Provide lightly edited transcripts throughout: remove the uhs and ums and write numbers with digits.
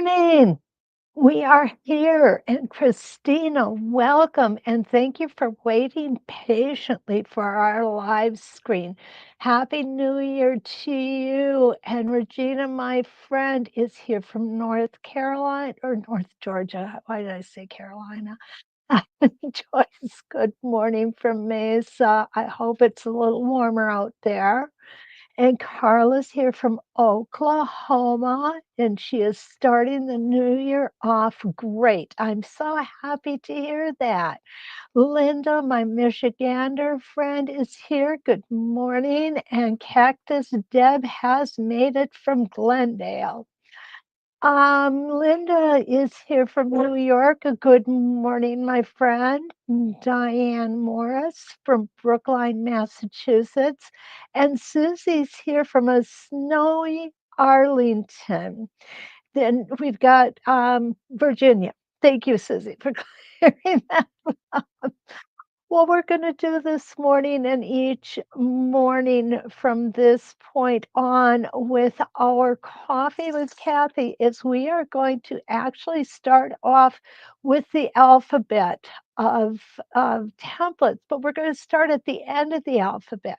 Morning. We are here. And Christina, welcome. And thank you for waiting patiently for our live screen. Happy New Year to you. And Regina, my friend, is here from North Carolina or North Georgia. Why did I say Carolina? Joyce, good morning from Mesa. I hope it's a little warmer out there. And Carla's here from Oklahoma, and she is starting the new year off great. I'm so happy to hear that. Linda, my Michigander friend, is here. Good morning. And Cactus Deb has made it from Glendale. Linda is here from New York. Good morning, my friend. Diane Morris from Brookline, Massachusetts. And Susie's here from a snowy Arlington. Then we've got Virginia. Thank you, Susie, for clearing that up. What we're going to do this morning and each morning from this point on with our coffee with Kathy is we are going to actually start off with the alphabet of templates, but we're going to start at the end of the alphabet.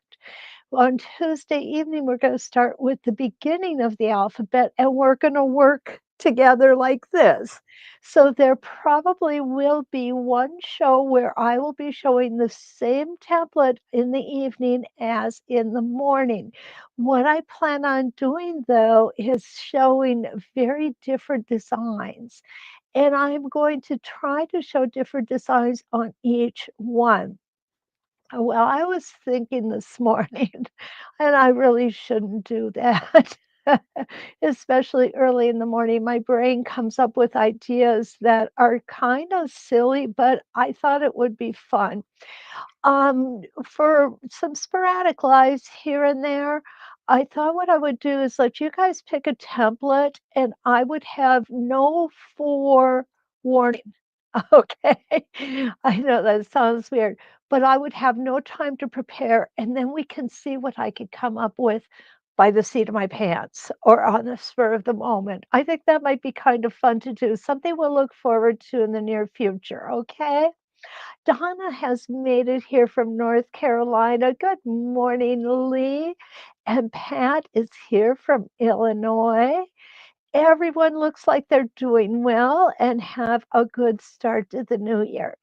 On Tuesday evening, we're going to start with the beginning of the alphabet and we're going to work together like this. So there probably will be one show where I will be showing the same template in the evening as in the morning. What I plan on doing though is showing very different designs. And I'm going to try to show different designs on each one. Well, I was thinking this morning, and I really shouldn't do that, especially early in the morning. My brain comes up with ideas that are kind of silly, but I thought it would be fun. For some sporadic lives here and there, I thought what I would do is let you guys pick a template, and I would have no forewarning. Okay. I know that sounds weird, but I would have no time to prepare, and then we can see what I could come up with by the seat of my pants or on the spur of the moment. I think that might be kind of fun to do, something we'll look forward to in the near future, okay? Donna has made it here from North Carolina. Good morning, Lee. And Pat is here from Illinois. Everyone looks like they're doing well and have a good start to the new year.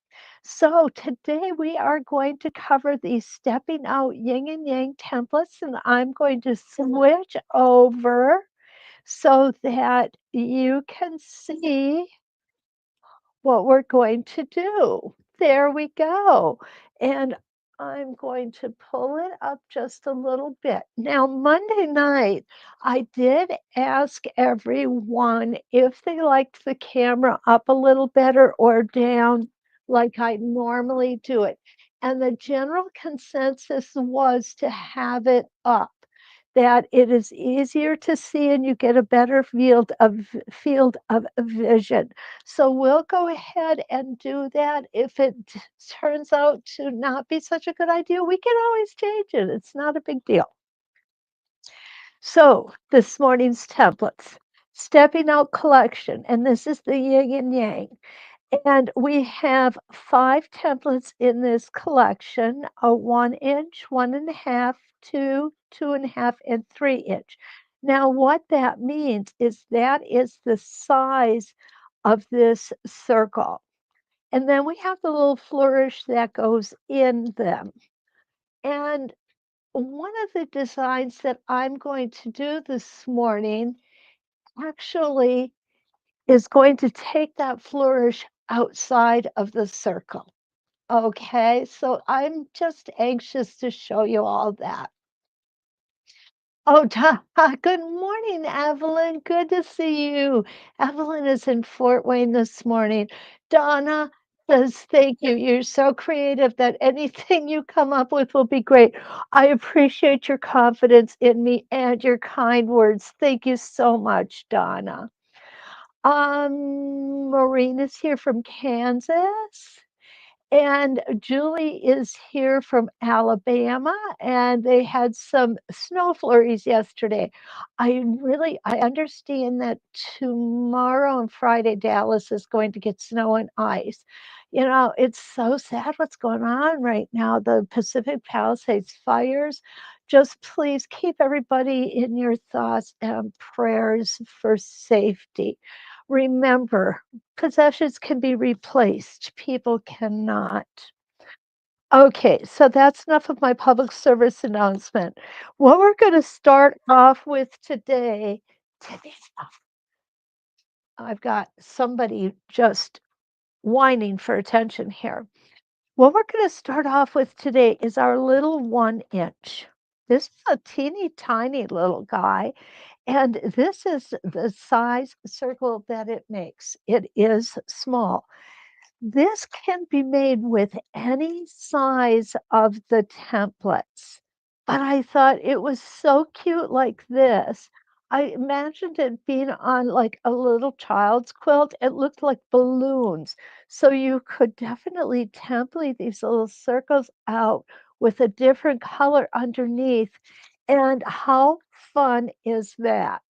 So today we are going to cover the stepping out yin and yang templates, and I'm going to switch over so that you can see what we're going to do. There we go. And I'm going to pull it up just a little bit. Now, Monday night, I did ask everyone if they liked the camera up a little better or down like I normally do it. And the general consensus was to have it up, that it is easier to see and you get a better field of vision. So we'll go ahead and do that. If it turns out to not be such a good idea, we can always change it. It's not a big deal. So this morning's templates, stepping out collection, and this is the yin and yang. And we have 5 templates in this collection, a 1-inch, 1.5, 2, 2.5, and 3-inch. Now, what that means is that is the size of this circle. And then we have the little flourish that goes in them. And one of the designs that I'm going to do this morning actually is going to take that flourish outside of the circle. Okay, so I'm just anxious to show you all that. Oh, good morning, Evelyn. Good to see you. Evelyn is in Fort Wayne this morning. Donna says, thank you. You're so creative that anything you come up with will be great. I appreciate your confidence in me and your kind words. Thank you so much, Donna. Maureen is here from Kansas. And Julie is here from Alabama, and they had some snow flurries yesterday. I understand that tomorrow and Friday, Dallas is going to get snow and ice. You know, it's so sad what's going on right now. The Pacific Palisades fires. Just please keep everybody in your thoughts and prayers for safety. Remember, possessions can be replaced, people cannot. Okay, so that's enough of my public service announcement. What we're going to start off with today, I've got somebody just whining for attention here. What we're going to start off with today is our little 1 inch. This is a teeny tiny little guy, and this is the size circle that it makes. It is small. This can be made with any size of the templates, but I thought it was so cute like this. I imagined it being on like a little child's quilt. It looked like balloons. So you could definitely template these little circles out with a different color underneath. And how fun is that?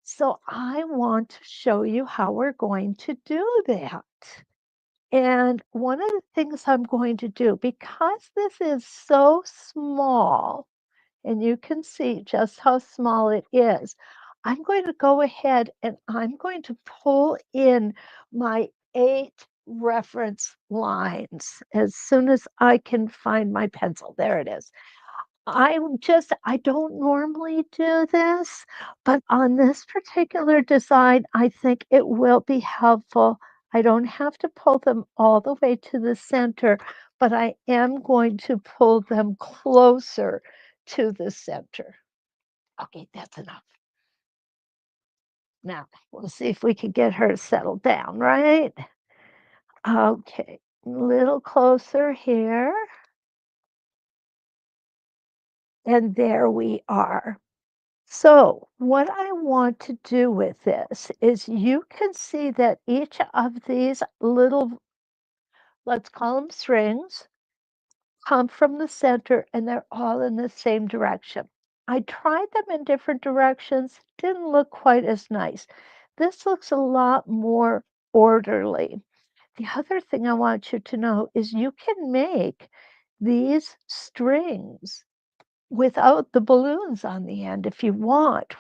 So I want to show you how we're going to do that. And one of the things I'm going to do, because this is so small, and you can see just how small it is, I'm going to go ahead and I'm going to pull in my 8 reference lines as soon as I can find my pencil. There it is. I don't normally do this, but on this particular design, I think it will be helpful. I don't have to pull them all the way to the center, but I am going to pull them closer to the center. Okay, that's enough. Now, we'll see if we can get her to settle down, right? Okay, a little closer here. And there we are. So what I want to do with this is you can see that each of these little, let's call them strings, come from the center and they're all in the same direction. I tried them in different directions, didn't look quite as nice. This looks a lot more orderly. The other thing I want you to know is you can make these strings without the balloons on the end if you want.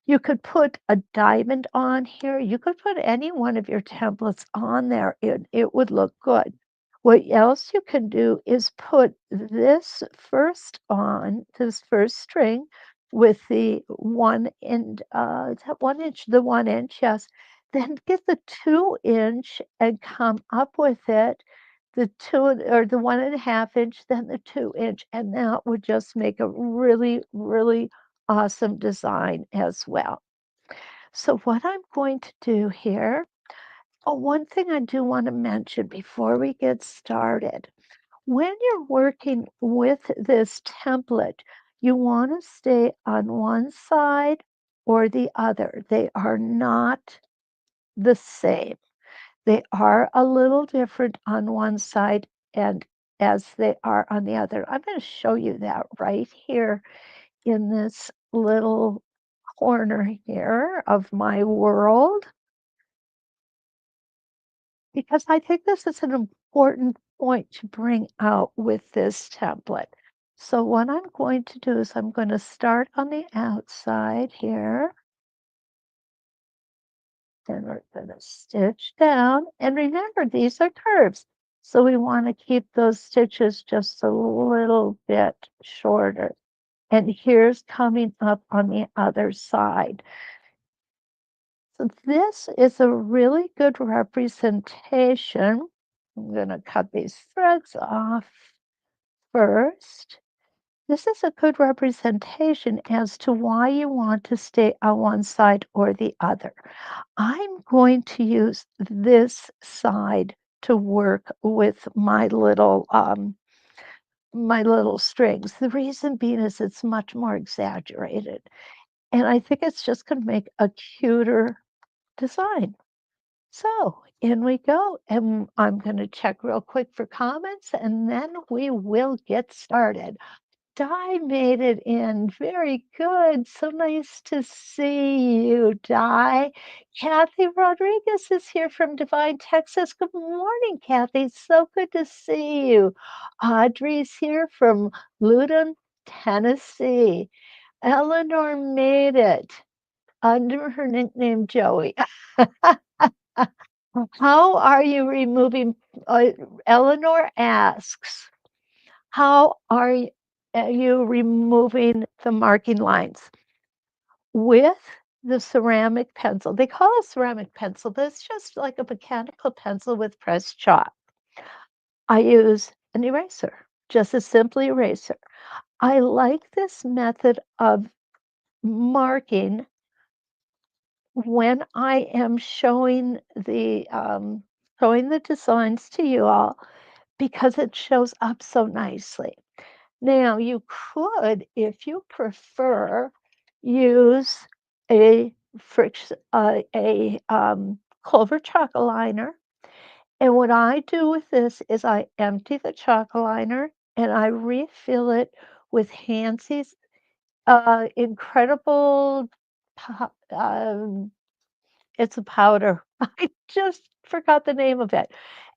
You could put a diamond on here. You could put any one of your templates on there. It would look good. What else you can do is put this first on, this first string with the 1 inch, is that 1 inch, the 1 inch, yes. Then get the 2 inch and come up with it, the 1.5 inch, then the 2 inch, and that would just make a really, really awesome design as well. So what I'm going to do here, oh, one thing I do want to mention before we get started, when you're working with this template, you want to stay on one side or the other. They are not the same. They are a little different on one side and as they are on the other. I'm going to show you that right here in this little corner here of my world, because I think this is an important point to bring out with this template. So what I'm going to do is I'm going to start on the outside here. Then we're going to stitch down. And remember, these are curves. So we want to keep those stitches just a little bit shorter. And here's coming up on the other side. So this is a really good representation. I'm going to cut these threads off first. This is a good representation as to why you want to stay on one side or the other. I'm going to use this side to work with my little strings. The reason being is it's much more exaggerated. And I think it's just going to make a cuter design. So in we go, and I'm going to check real quick for comments, and then we will get started. Di made it in. Very good. So nice to see you, Di. Kathy Rodriguez is here from Divine, Texas. Good morning, Kathy. So good to see you. Audrey's here from Loudon, Tennessee. Eleanor made it under her nickname Joey. How are you removing? Eleanor asks, how you removing the marking lines with the ceramic pencil? They call it ceramic pencil, but it's just like a mechanical pencil with pressed chalk. I use an eraser, just a simple eraser. I like this method of marking when I am showing the designs to you all because it shows up so nicely. Now, you could, if you prefer, use a clover chalk liner. And what I do with this is I empty the chalk liner and I refill it with Hansy's incredible. It's a powder. I just forgot the name of it.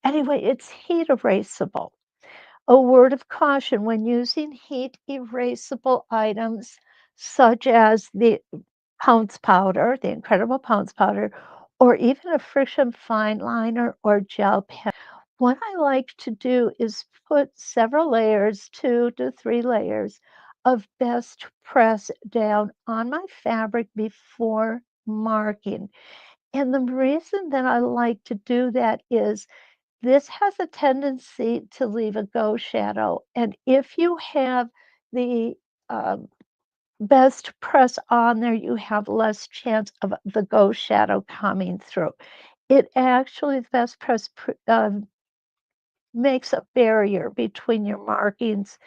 Anyway, it's heat erasable. A word of caution when using heat erasable items such as the pounce powder, the incredible pounce powder, or even a friction fine liner or gel pen. What I like to do is put several layers, 2 to 3 layers of best press down on my fabric before marking. And the reason that I like to do that is this has a tendency to leave a ghost shadow. And if you have the um, best press on there, you have less chance of the ghost shadow coming through. It actually, the best press makes a barrier between your markings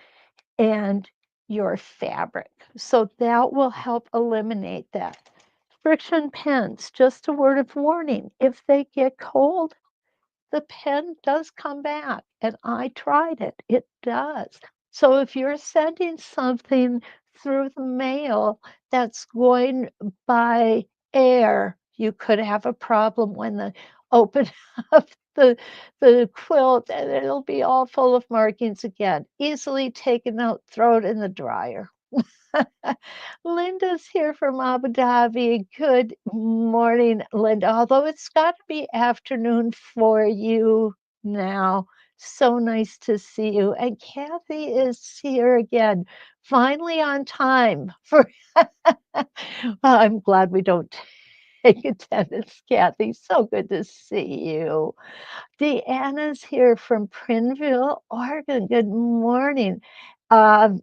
and your fabric. So that will help eliminate that. Friction pens, just a word of warning, if they get cold, the pen does come back, and I tried it. It does. So if you're sending something through the mail that's going by air, you could have a problem when the open up the quilt and it'll be all full of markings again. Easily taken out, throw it in the dryer. Linda's here from Abu Dhabi. Good morning, Linda. Although it's got to be afternoon for you now. So nice to see you. And Kathy is here again, finally on time for. Well, I'm glad we don't take attendance, Kathy. So good to see you. Deanna's here from Prineville, Oregon. Good morning.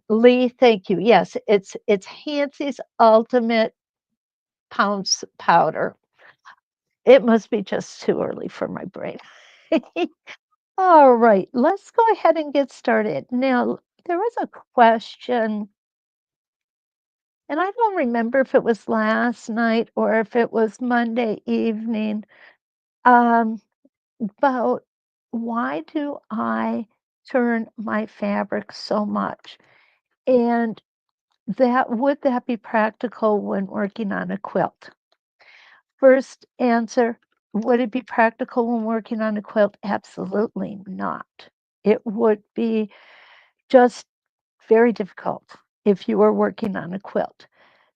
Lee, thank you. Yes, it's Hansy's Ultimate Pounce Powder. It must be just too early for my brain. All right, let's go ahead and get started. Now, there was a question, and I don't remember if it was last night or if it was Monday evening. Um, about why do I turn my fabric so much? And would that be practical when working on a quilt? First answer, would it be practical when working on a quilt? Absolutely not. It would be just very difficult if you were working on a quilt.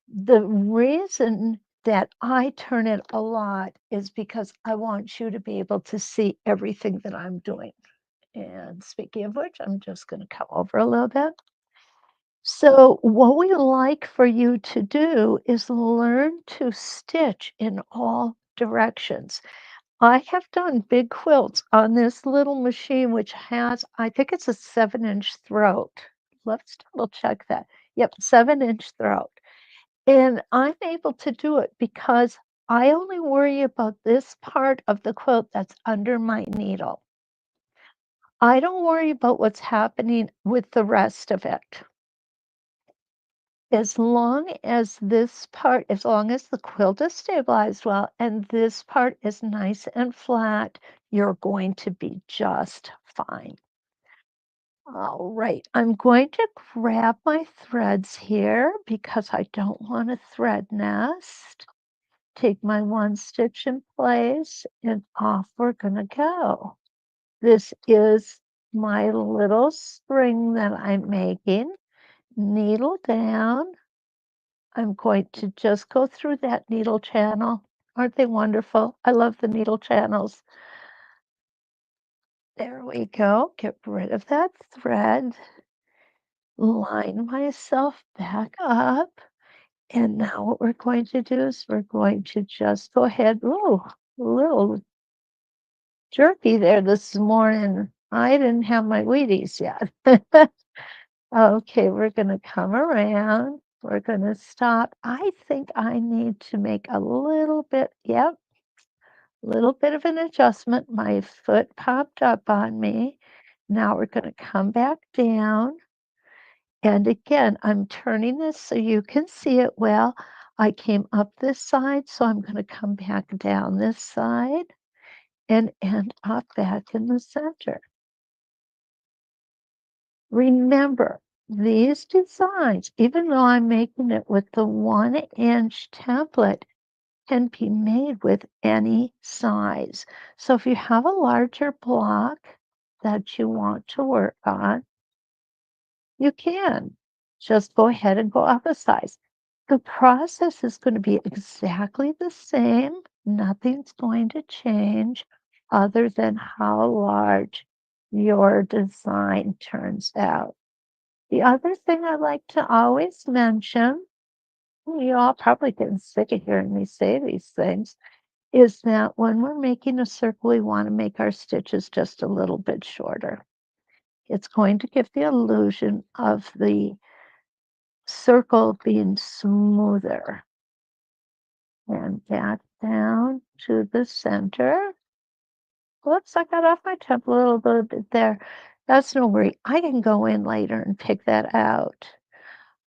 The reason that I turn it a lot is because I want you to be able to see everything that I'm doing. And speaking of which, I'm just going to come over a little bit. So, what we like for you to do is learn to stitch in all directions. I have done big quilts on this little machine, which has, I think it's a 7-inch throat. Let's double check that. Yep, 7-inch throat. And I'm able to do it because I only worry about this part of the quilt that's under my needle. I don't worry about what's happening with the rest of it. As long as this part as long as the quilt is stabilized well and this part is nice and flat, you're going to be just fine. All right, I'm going to grab my threads here because I don't want a thread nest. Take my one stitch in place and off we're gonna go. This is my little string that I'm making. Needle down. I'm going to just go through that needle channel. Aren't they wonderful? I love the needle channels. There we go. Get rid of that thread. Line myself back up. And now what we're going to do is we're going to just go ahead. Ooh, a little jerky there this morning. I didn't have my Wheaties yet. Okay, we're going to come around. We're going to stop. I think I need to make a little bit, yep, little bit of an adjustment. My foot popped up on me. Now we're going to come back down. And again, I'm turning this so you can see it well. I came up this side, so I'm going to come back down this side and end up back in the center. Remember, these designs, even though I'm making it with the 1-inch template, can be made with any size. So if you have a larger block that you want to work on, you can. Just go ahead and go up a size. The process is going to be exactly the same. Nothing's going to change other than how large your design turns out. The other thing I like to always mention, you all probably getting sick of hearing me say these things, is that when we're making a circle, we want to make our stitches just a little bit shorter. It's going to give the illusion of the circle being smoother. And back down to the center. Whoops, I got off my template a little bit there. That's no worry. I can go in later and pick that out.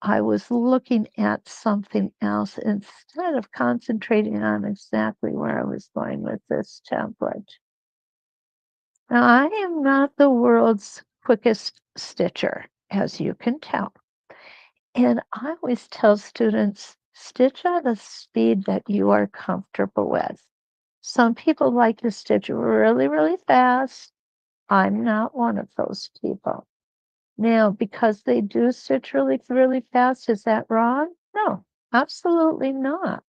I was looking at something else instead of concentrating on exactly where I was going with this template. Now, I am not the world's quickest stitcher, as you can tell. And I always tell students, stitch at a speed that you are comfortable with. Some people like to stitch really, really fast. I'm not one of those people. Now, because they do stitch really, really fast, is that wrong? No, absolutely not.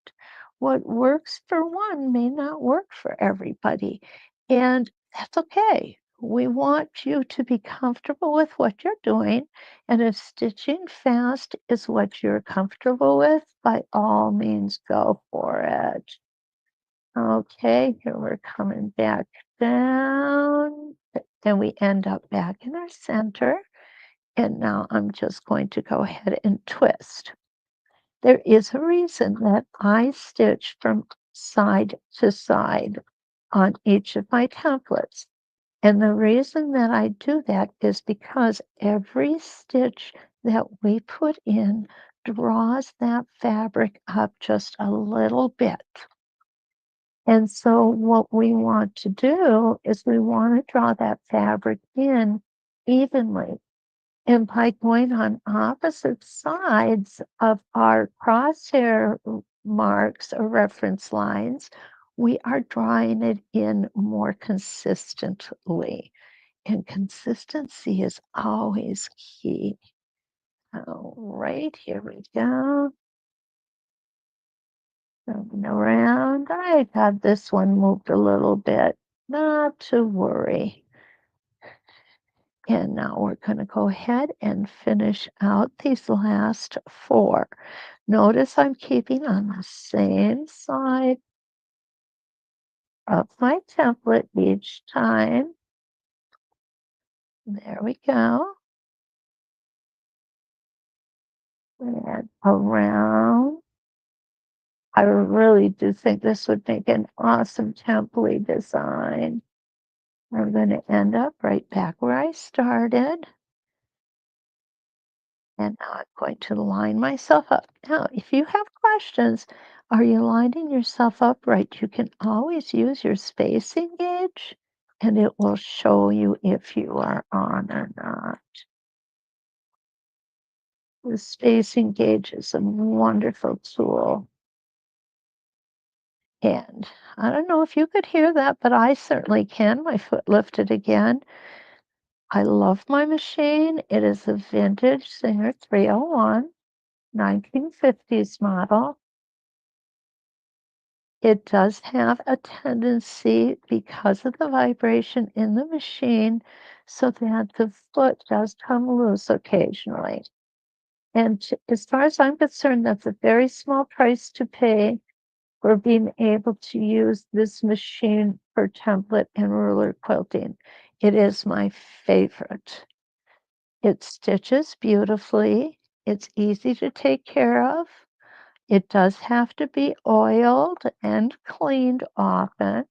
What works for one may not work for everybody, and that's okay. We want you to be comfortable with what you're doing, and if stitching fast is what you're comfortable with, by all means, go for it. Okay, here we're coming back down, and we end up back in our center. And now I'm just going to go ahead and twist. There is a reason that I stitch from side to side on each of my templates. And the reason that I do that is because every stitch that we put in draws that fabric up just a little bit. And so what we want to do is we want to draw that fabric in evenly. And by going on opposite sides of our crosshair marks or reference lines, we are drawing it in more consistently. And consistency is always key. All right, here we go. Moving around. I got this one moved a little bit. Not to worry. And now we're going to go ahead and finish out these last 4. Notice I'm keeping on the same side of my template each time. There we go. And around. I really do think this would make an awesome template design. I'm going to end up right back where I started. And now I'm going to line myself up. Now, if you have questions, are you lining yourself up right? You can always use your spacing gauge and it will show you if you are on or not. The spacing gauge is a wonderful tool. And I don't know if you could hear that, but I certainly can. My foot lifted again. I love my machine. It is a vintage Singer 301, 1950s model. It does have a tendency, because of the vibration in the machine, so that the foot does come loose occasionally. And as far as I'm concerned, that's a very small price to pay for being able to use this machine for template and ruler quilting. It is my favorite. It stitches beautifully. It's easy to take care of. It does have to be oiled and cleaned often,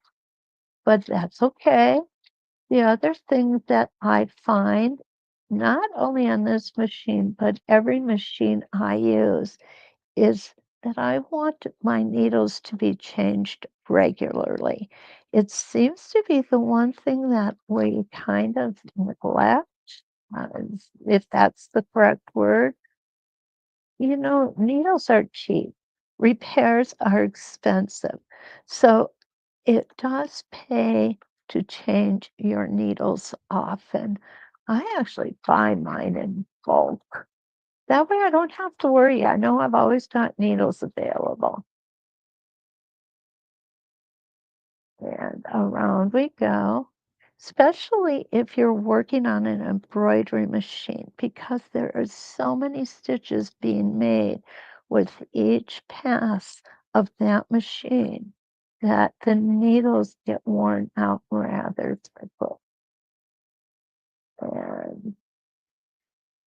but that's okay. The other thing that I find, not only on this machine, but every machine I use, is that I want my needles to be changed regularly. It seems to be the one thing that we kind of neglect, uh, if that's the correct word. Needles are cheap, repairs are expensive. So it does pay to change your needles often. I actually buy mine in bulk. That way I don't have to worry. I know I've always got needles available. And around we go, especially if you're working on an embroidery machine, because there are so many stitches being made with each pass of that machine that the needles get worn out rather quickly. And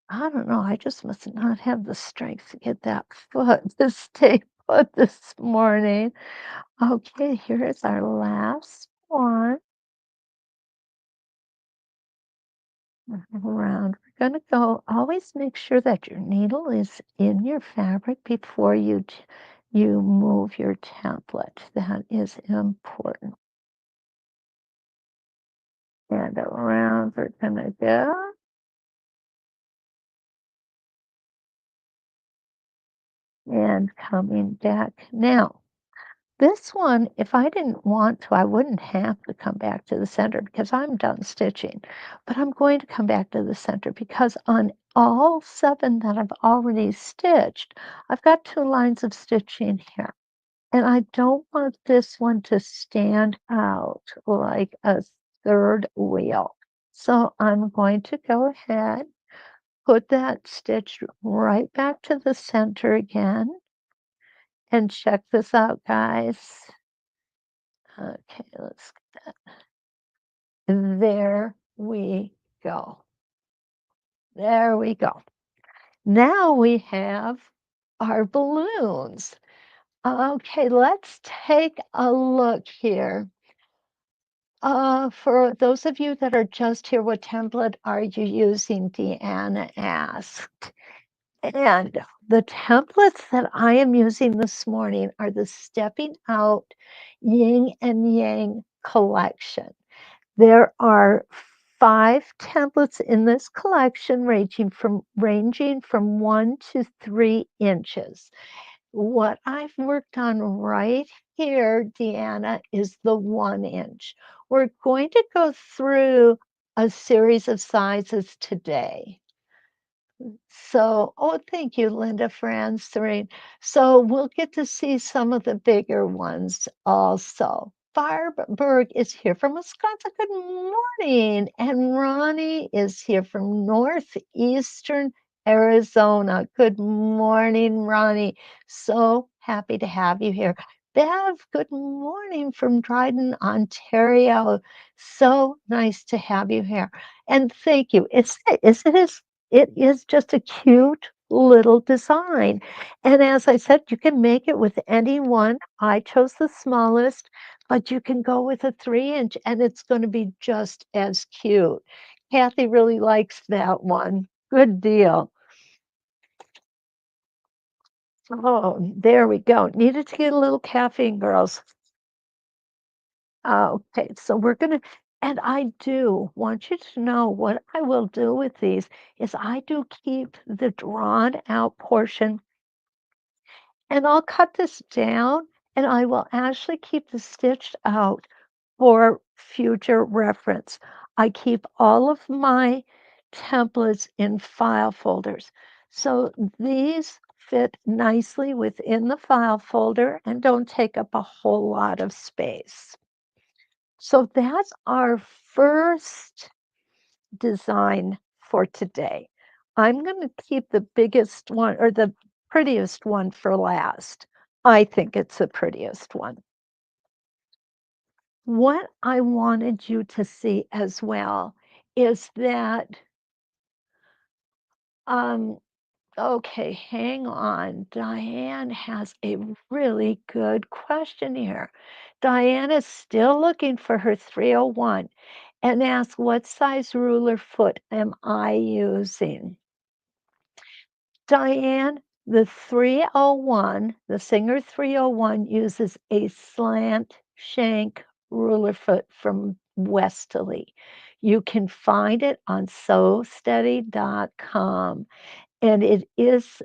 I don't know, I just must not have the strength to get that foot to stay put this morning. Okay, here's our last one. Around. We're going to go. Always make sure that your needle is in your fabric before you move your template. That is important. And around we're going to go. And coming back. Now, this one, if I didn't want to, I wouldn't have to come back to the center because I'm done stitching. But I'm going to come back to the center because on all 7 that I've already stitched, I've got 2 lines of stitching here. And I don't want this one to stand out like a third wheel. So I'm going to go ahead, put that stitch right back to the center again, and check this out, guys. Okay, let's get that. There we go. There we go. Now we have our balloons. Okay, let's take a look here. For those of you that are just here, what template are you using? Deanna asked. And the templates that I am using this morning are the Stepping Out Ying and Yang collection. There are 5 templates in this collection ranging from 1 to 3 inches. What I've worked on right here, Deanna, is the 1 inch. We're going to go through a series of sizes today. So, oh, thank you, Linda, for answering. So we'll get to see some of the bigger ones also. Barb Berg is here from Wisconsin. Good morning. And Ronnie is here from northeastern Arizona. Good morning, Ronnie. So happy to have you here. Bev, good morning from Dryden, Ontario. So nice to have you here. And thank you. It is just a cute little design. And as I said, you can make it with any one. I chose the smallest, but you can go with a 3 inch and it's going to be just as cute. Kathy really likes that one. Good deal. Oh, there we go. Needed to get a little caffeine, girls. Okay, so we're gonna, and I do want you to know what I will do with these is I do keep the drawn out portion and I'll cut this down and I will actually keep the stitched out for future reference. I keep all of my templates in file folders. So these fit nicely within the file folder and don't take up a whole lot of space. So that's our first design for today. I'm going to keep the biggest one or the prettiest one for last. I think it's the prettiest one. What I wanted you to see as well is that, um, okay, hang on. Diane has a really good question here. Diane is still looking for her 301 and asks, what size ruler foot am I using? Diane, the 301, the Singer 301 uses a slant shank ruler foot from Westerly. You can find it on sewsteady.com and it is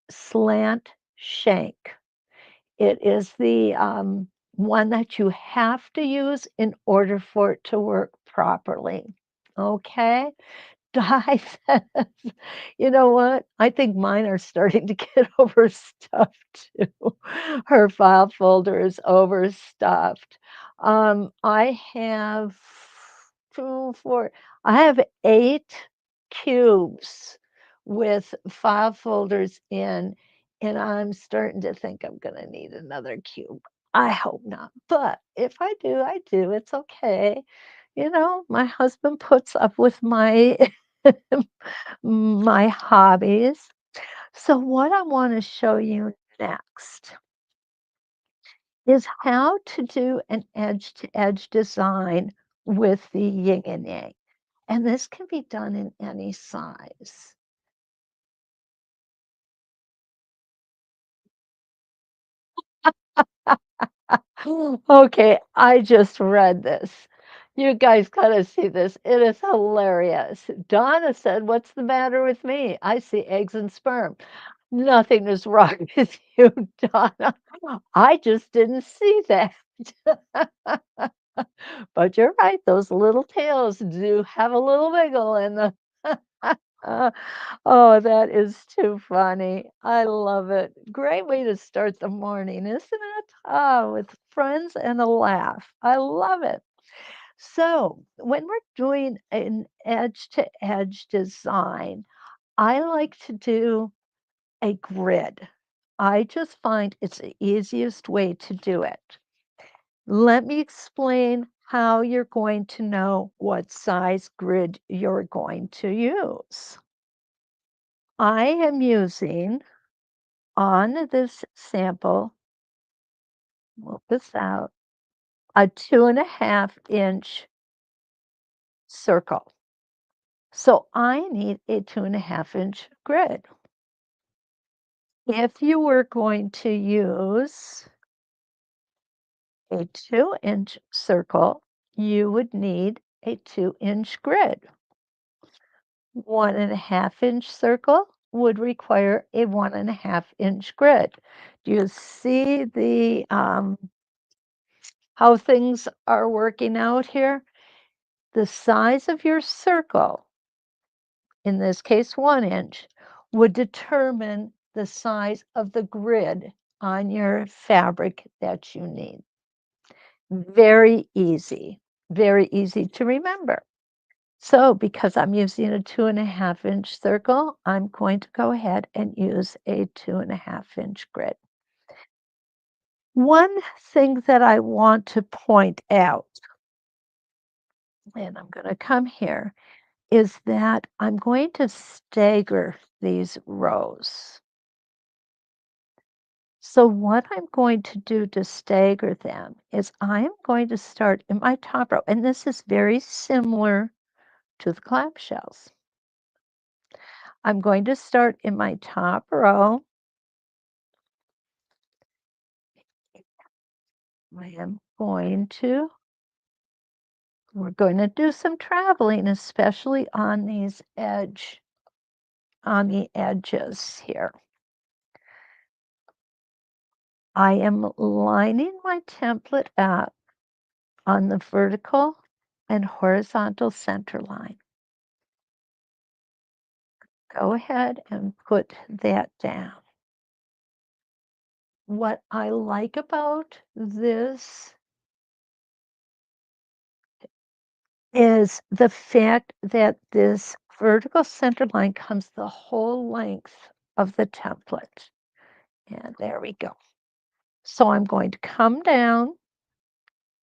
slant shank. It is the one that you have to use in order for it to work properly. Okay? Di says, you know what? I think mine are starting to get overstuffed too. Her file folder is overstuffed. I have 2, 4, I have 8 cubes with file folders in, and I'm starting to think I'm gonna need another cube. I hope not, but if I do, I do. It's okay. You know, my husband puts up with my my hobbies. So what I want to show you next is how to do an edge-to-edge design with the yin and yang. And this can be done in any size. Okay, I just read this. You guys gotta see this. It is hilarious. Donna said, "What's the matter with me? I see eggs and sperm." Nothing is wrong with you, Donna. I just didn't see that. But you're right, those little tails do have a little wiggle in them. Oh, that is too funny. I love it. Great way to start the morning, isn't it? Oh, with friends and a laugh. I love it. So, when we're doing an edge to edge design, I like to do a grid. I just find it's the easiest way to do it. Let me explain how you're going to know what size grid you're going to use. I am using on this sample, move this out, a 2.5 inch circle. So I need a 2.5 inch grid. If you were going to use a 2 inch circle, you would need a 2 inch grid. 1.5 inch circle would require a 1.5 inch grid. Do you see the how things are working out here? The size of your circle, in this case 1 inch, would determine the size of the grid on your fabric that you need. Very easy to remember. So because I'm using a 2.5 inch circle, I'm going to go ahead and use a 2.5 inch grid. One thing that I want to point out, and I'm going to come here, is that I'm going to stagger these rows. So what I'm going to do to stagger them is I am going to start in my top row, and this is very similar to the clamshells. I'm going to start in my top row I am going to we're going to do some traveling, especially on the edges here. I am lining my template up on the vertical and horizontal center line. Go ahead and put that down. What I like about this is the fact that this vertical center line comes the whole length of the template. And there we go. So I'm going to come down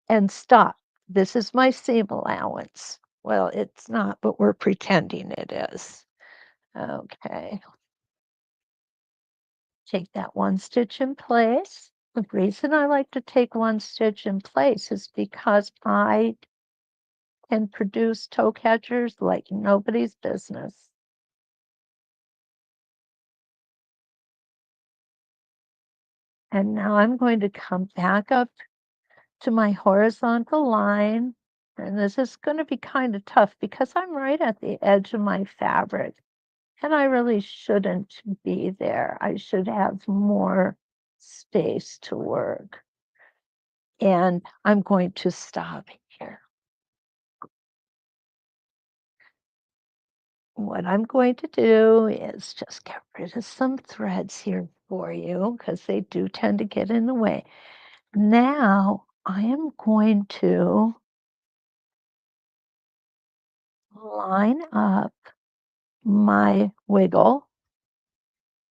and stop. This is my seam allowance. Well, it's not, but we're pretending it is. Okay. Take that one stitch in place. The reason I like to take one stitch in place is because I can produce toe catchers like nobody's business. And now I'm going to come back up to my horizontal line. And this is going to be kind of tough because I'm right at the edge of my fabric. And I really shouldn't be there. I should have more space to work. And I'm going to stop here. What I'm going to do is just get rid of some threads here for you because they do tend to get in the way. Now I am going to line up my wiggle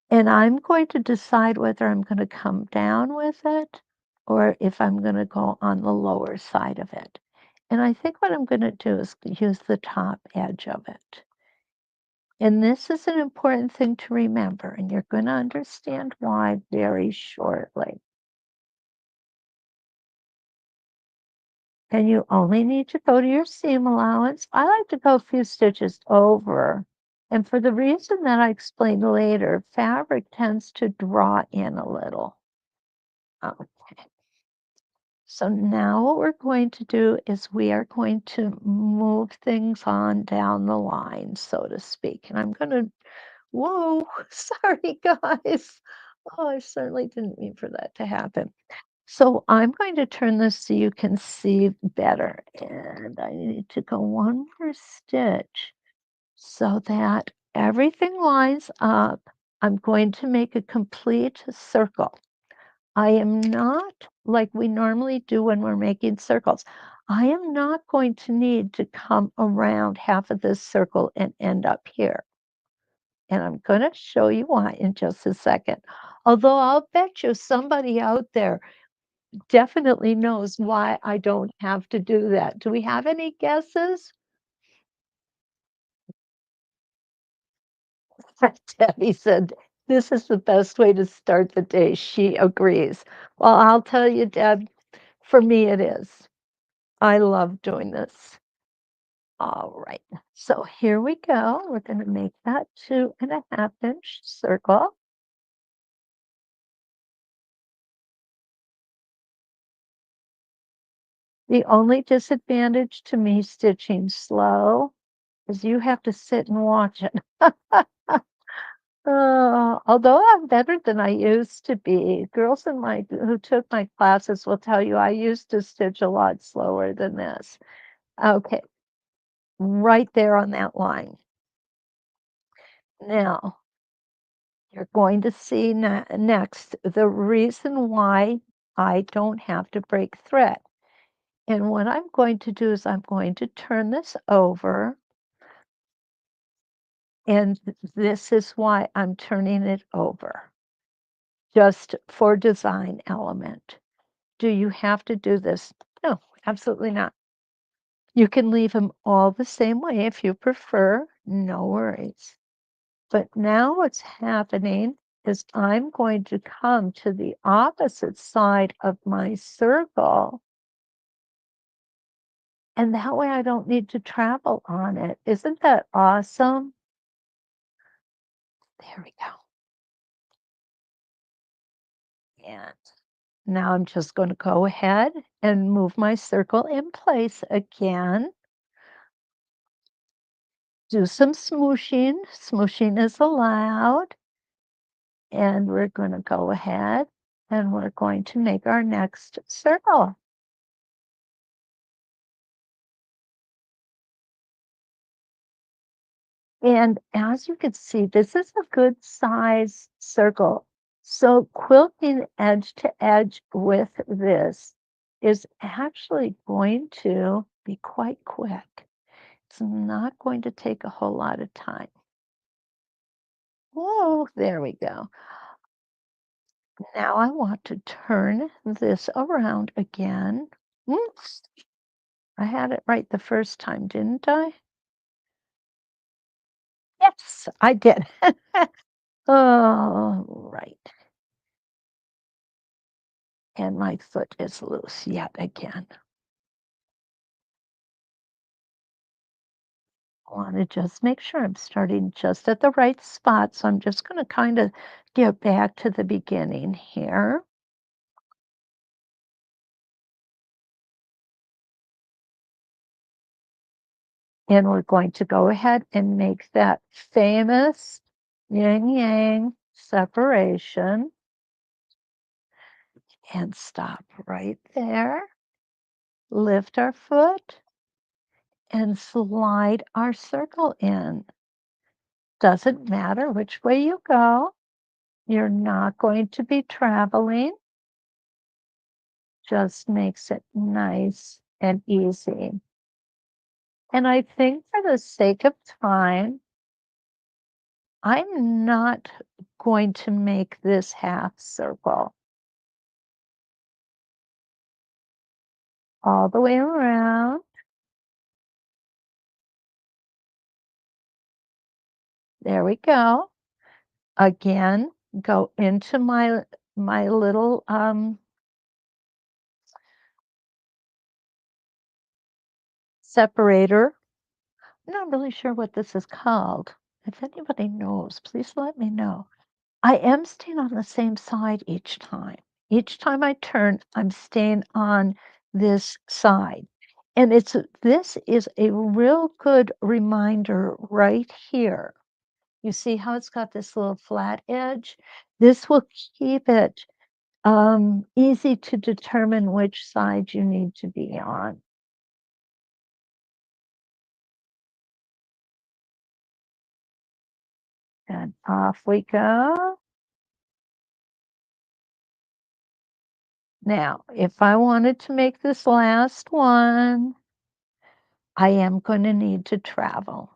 and I'm going to decide whether I'm going to come down with it or if I'm going to go on the lower side of it. And I think what I'm going to do is use the top edge of it. And this is an important thing to remember, and you're going to understand why very shortly. And you only need to go to your seam allowance. I like to go a few stitches over. And for the reason that I explained later, fabric tends to draw in a little. Okay. So now what we're going to do is we are going to move things on down the line, so to speak. And I'm going to, whoa, sorry guys. Oh, I certainly didn't mean for that to happen. So I'm going to turn this so you can see better. And I need to go one more stitch so that everything lines up. I'm going to make a complete circle. I am not like we normally do when we're making circles. I am not going to need to come around half of this circle and end up here. And I'm going to show you why in just a second. Although I'll bet you somebody out there definitely knows why I don't have to do that. Do we have any guesses? Debbie said, this is the best way to start the day. She agrees. Well, I'll tell you, Deb, for me it is. I love doing this. All right, so here we go. We're going to make that 2.5-inch circle. The only disadvantage to me stitching slow is you have to sit and watch it. Although I'm better than I used to be, girls in my who took my classes will tell you I used to stitch a lot slower than this. Okay, right there on that line. Now, you're going to see next the reason why I don't have to break thread. And what I'm going to do is I'm going to turn this over. And this is why I'm turning it over, just for design element. Do you have to do this? No, absolutely not. You can leave them all the same way if you prefer, no worries. But now what's happening is I'm going to come to the opposite side of my circle. And that way I don't need to travel on it. Isn't that awesome? There we go. And Now I'm just going to go ahead and move my circle in place again. Do some smooshing. Smooshing is allowed. And we're going to go ahead and we're going to make our next circle. And as you can see, this is a good size circle. So quilting edge to edge with this is actually going to be quite quick. It's not going to take a whole lot of time. Oh, there we go. Now I want to turn this around again. Oops, I had it right the first time, didn't I? Yes, I did. Oh, right. And my foot is loose yet again. I want to just make sure I'm starting just at the right spot. So I'm just going to kind of get back to the beginning here. And we're going to go ahead and make that famous yin yang separation and stop right there. Lift our foot and slide our circle in. Doesn't matter which way you go. You're not going to be traveling. Just makes it nice and easy. And I think for the sake of time, I'm not going to make this half circle all the way around. There we go. Again, go into my little separator. I'm not really sure what this is called. If anybody knows, please let me know. I am staying on the same side each time. Each time I turn, I'm staying on this side. And this is a real good reminder right here. You see how it's got this little flat edge? This will keep it easy to determine which side you need to be on. And off we go. Now, if I wanted to make this last one, I am going to need to travel.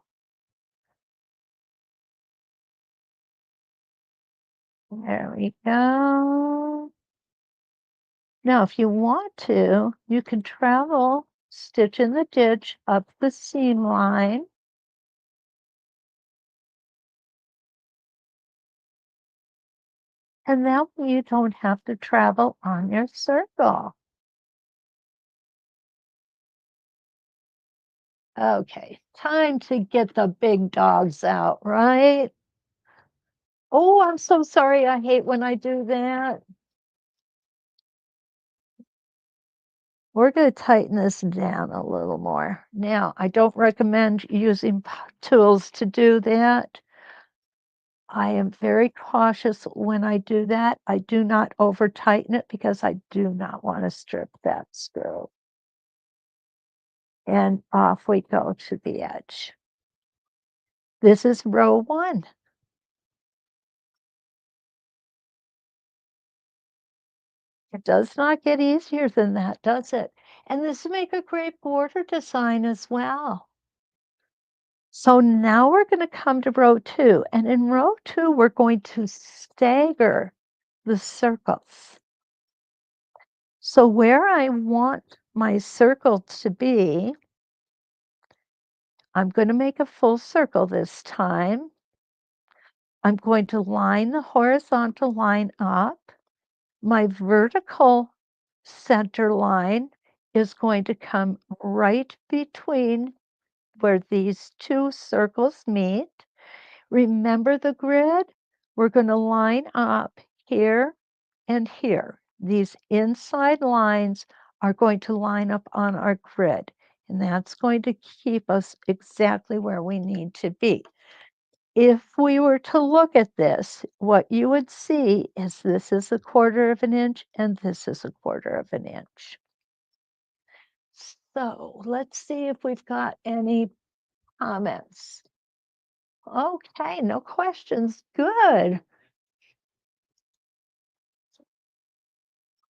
There we go. Now, if you want to, you can travel, stitch in the ditch up the seam line. And that way you don't have to travel on your circle. Okay, time to get the big dogs out, right? Oh, I'm so sorry. I hate when I do that. We're going to tighten this down a little more. Now, I don't recommend using tools to do that. I am very cautious when I do that. I do not over tighten it because I do not want to strip that screw. And off we go to the edge. This is row 1. It does not get easier than that, does it? And this will make a great border design as well. So now we're going to come to row 2. And in row 2, we're going to stagger the circles. So where I want my circle to be, I'm going to make a full circle this time. I'm going to line the horizontal line up. My vertical center line is going to come right between where these two circles meet. Remember the grid? We're going to line up here and here. these inside lines are going to line up on our grid, and that's going to keep us exactly where we need to be. If we were to look at this, what you would see is this is a quarter of an inch and this is a quarter of an inch. So let's see if we've got any comments. Okay, no questions. Good.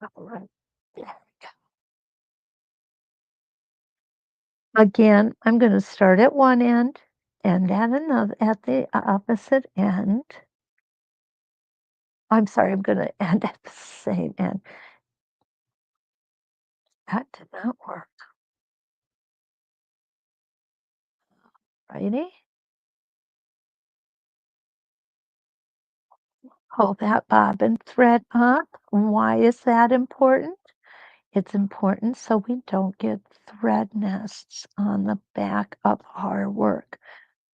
All right. There we go. Again, I'm going to start at one end and at another at the opposite end. I'm sorry, I'm going to end at the same end. That did not work. Righty. Pull that bobbin thread up. Why is that important? It's important so we don't get thread nests on the back of our work.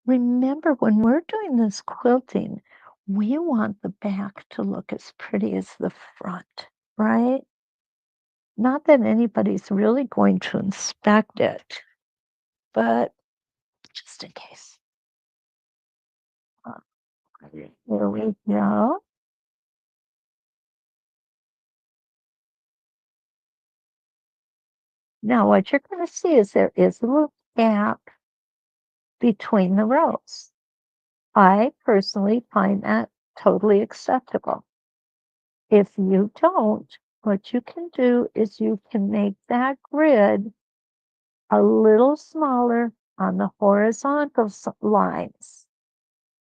Remember, when we're doing this quilting, we want the back to look as pretty as the front, right? Not that anybody's really going to inspect it, but just in case. Uh, Here we go. Now, what you're going to see is there is a little gap between the rows. I personally find that totally acceptable. If you don't, what you can do is you can make that grid a little smaller on the horizontal lines,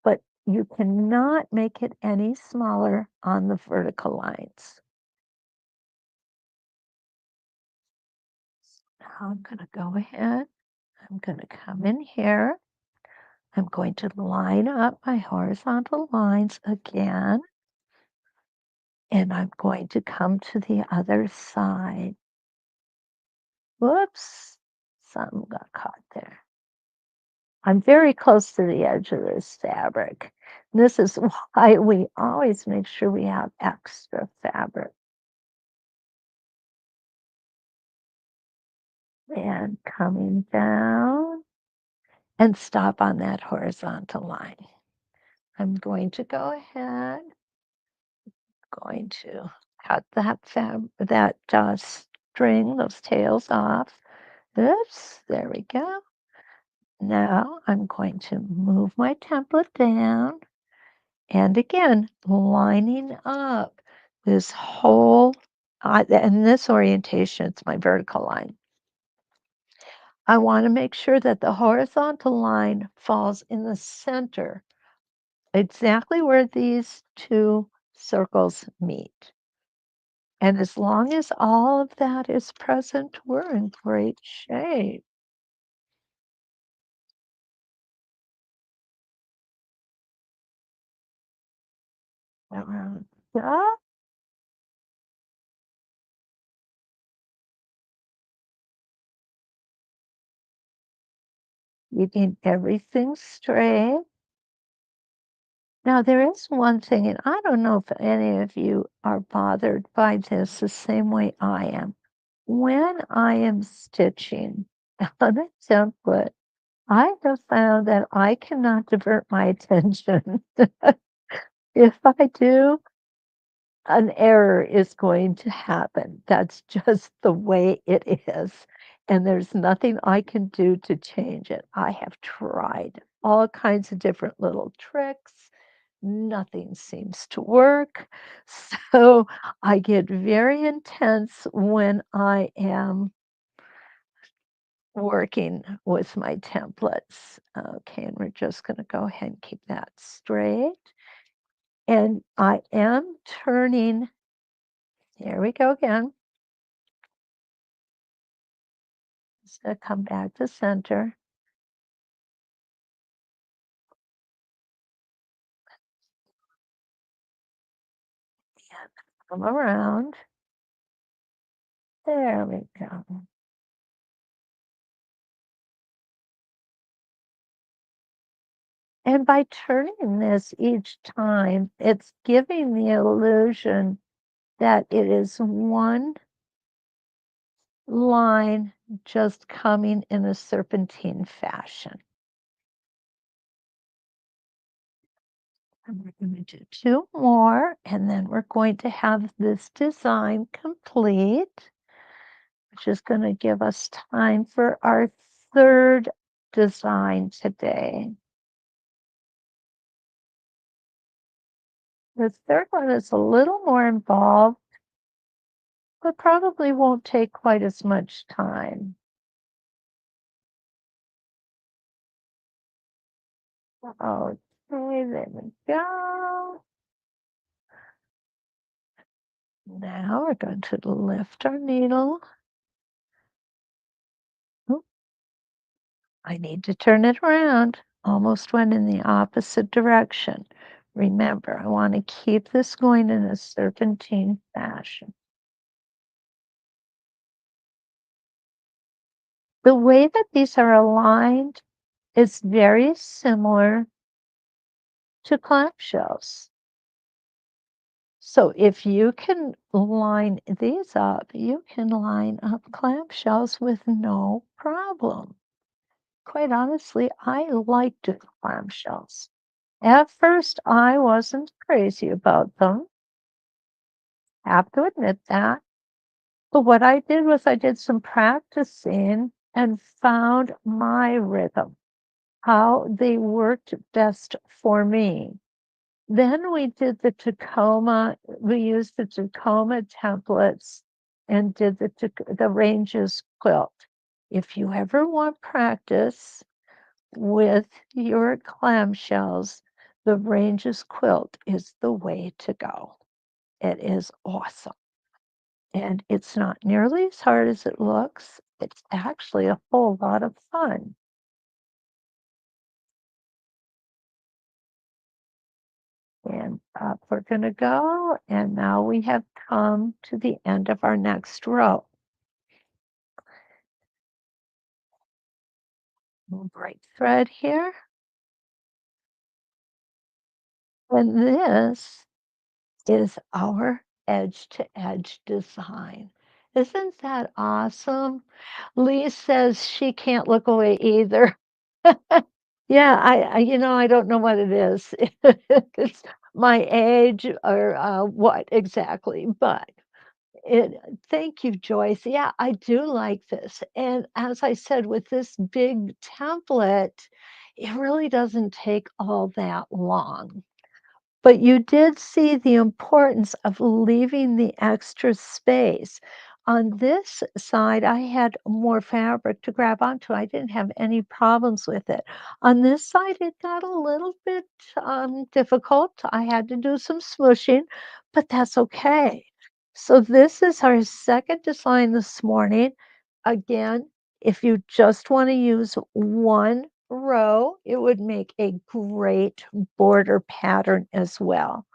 but you cannot make it any smaller on the vertical lines. Now I'm going to go ahead, I'm going to come in here, I'm going to line up my horizontal lines again, and I'm going to come to the other side. Whoops, something got caught there. I'm very close to the edge of this fabric. This is why we always make sure we have extra fabric. And coming down and stop on that horizontal line. I'm going to go ahead, going to cut that string, those tails off. Oops, there we go. Now I'm going to move my template down. And again, lining up this whole, in this orientation, it's my vertical line. I want to make sure that the horizontal line falls in the center, exactly where these two circles meet. And as long as all of that is present, we're in great shape. Around that. You need everything straight. Now, there is one thing, and I don't know if any of you are bothered by this the same way I am. When I am stitching on a template, I have found that I cannot divert my attention. If I do, an error is going to happen. That's just the way it is. And there's nothing I can do to change it. I have tried all kinds of different little tricks. Nothing seems to work. So I get very intense when I am working with my templates. Okay, and we're just going to go ahead and keep that straight. And I am turning, here we go again. Just going to come back to center. And come around. There we go. And by turning this each time, it's giving the illusion that it is one line just coming in a serpentine fashion. And we're going to do two more, and then we're going to have this design complete, which is going to give us time for our third design today. The third one is a little more involved, but probably won't take quite as much time. Okay, there we go. Now we're going to lift our needle. Oop, I need to turn it around. Almost went in the opposite direction. Remember, I want to keep this going in a serpentine fashion. The way that these are aligned is very similar to clamshells. So if you can line these up, you can line up clamshells with no problem. Quite honestly, I like doing clamshells. At first, I wasn't crazy about them. Have to admit that. But what I did was I did some practicing and found my rhythm, how they worked best for me. Then we did the Tacoma, we used the Tacoma templates and did the ranges quilt. If you ever want practice with your clamshells, the ranges quilt is the way to go. It is awesome. And it's not nearly as hard as it looks. It's actually a whole lot of fun. And up we're going to go. And now we have come to the end of our next row. We'll break thread here. And this is our edge to edge design. Isn't that awesome? Lee says she can't look away either. Yeah, I don't know what it is. It's my age or what exactly, but it thank you, Joyce. Yeah, I do like this. And as I said, with this big template, it really doesn't take all that long. But you did see the importance of leaving the extra space. On this side, I had more fabric to grab onto. I didn't have any problems with it. On this side, it got a little bit difficult. I had to do some smooshing, but that's okay. So this is our second design this morning. Again, if you just want to use one row, it would make a great border pattern as well.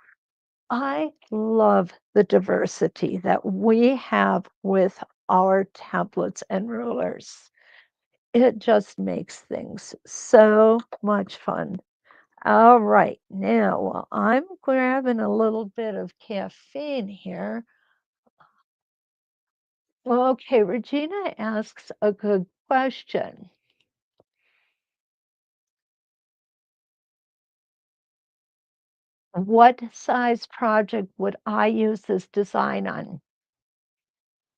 I love the diversity that we have with our templates and rulers. It just makes things so much fun. All right, now while I'm grabbing a little bit of caffeine here. Okay, Regina asks a good question. What size project would I use this design on?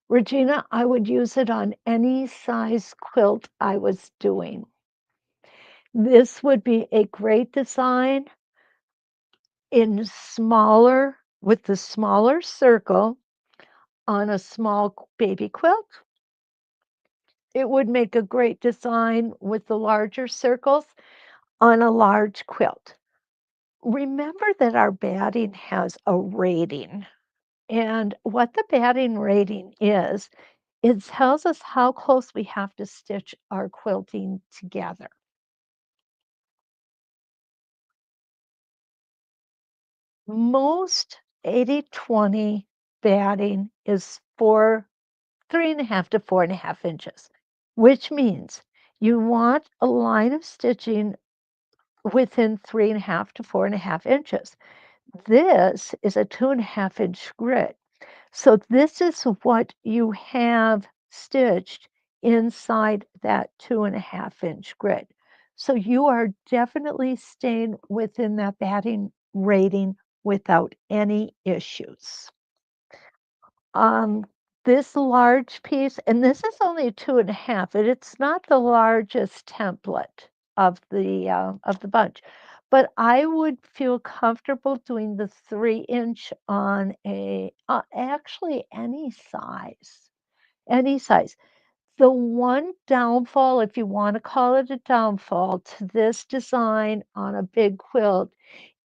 Regina, I would use it on any size quilt I was doing. This would be a great design in smaller, with the smaller circle on a small baby quilt. It would make a great design with the larger circles on a large quilt. Remember that our batting has a rating. And what the batting rating is, it tells us how close we have to stitch our quilting together. Most 80-20 batting is 3.5 to 4.5 inches, which means you want a line of stitching within 3.5 to 4.5 inches. This is a 2.5 inch grid. So this is what you have stitched inside that 2.5-inch grid. So you are definitely staying within that batting rating without any issues. Um, this large piece, and this is only 2.5, and it's not the largest template of the bunch, but I would feel comfortable doing the 3-inch on actually any size, any size. The one downfall, if you want to call it a downfall, to this design on a big quilt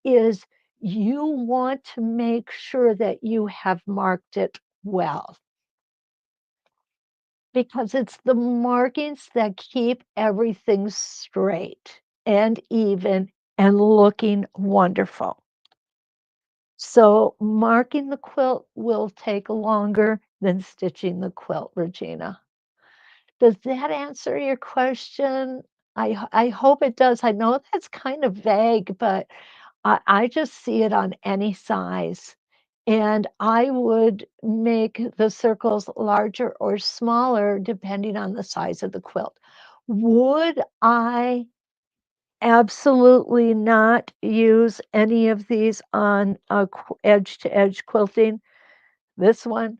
is you want to make sure that you have marked it well, because it's the markings that keep everything straight and even and looking wonderful. So marking the quilt will take longer than stitching the quilt, Regina. Does that answer your question? I hope it does. I know that's kind of vague, but I just see it on any size. And I would make the circles larger or smaller depending on the size of the quilt. Would I absolutely not use any of these on a edge to edge quilting? This one?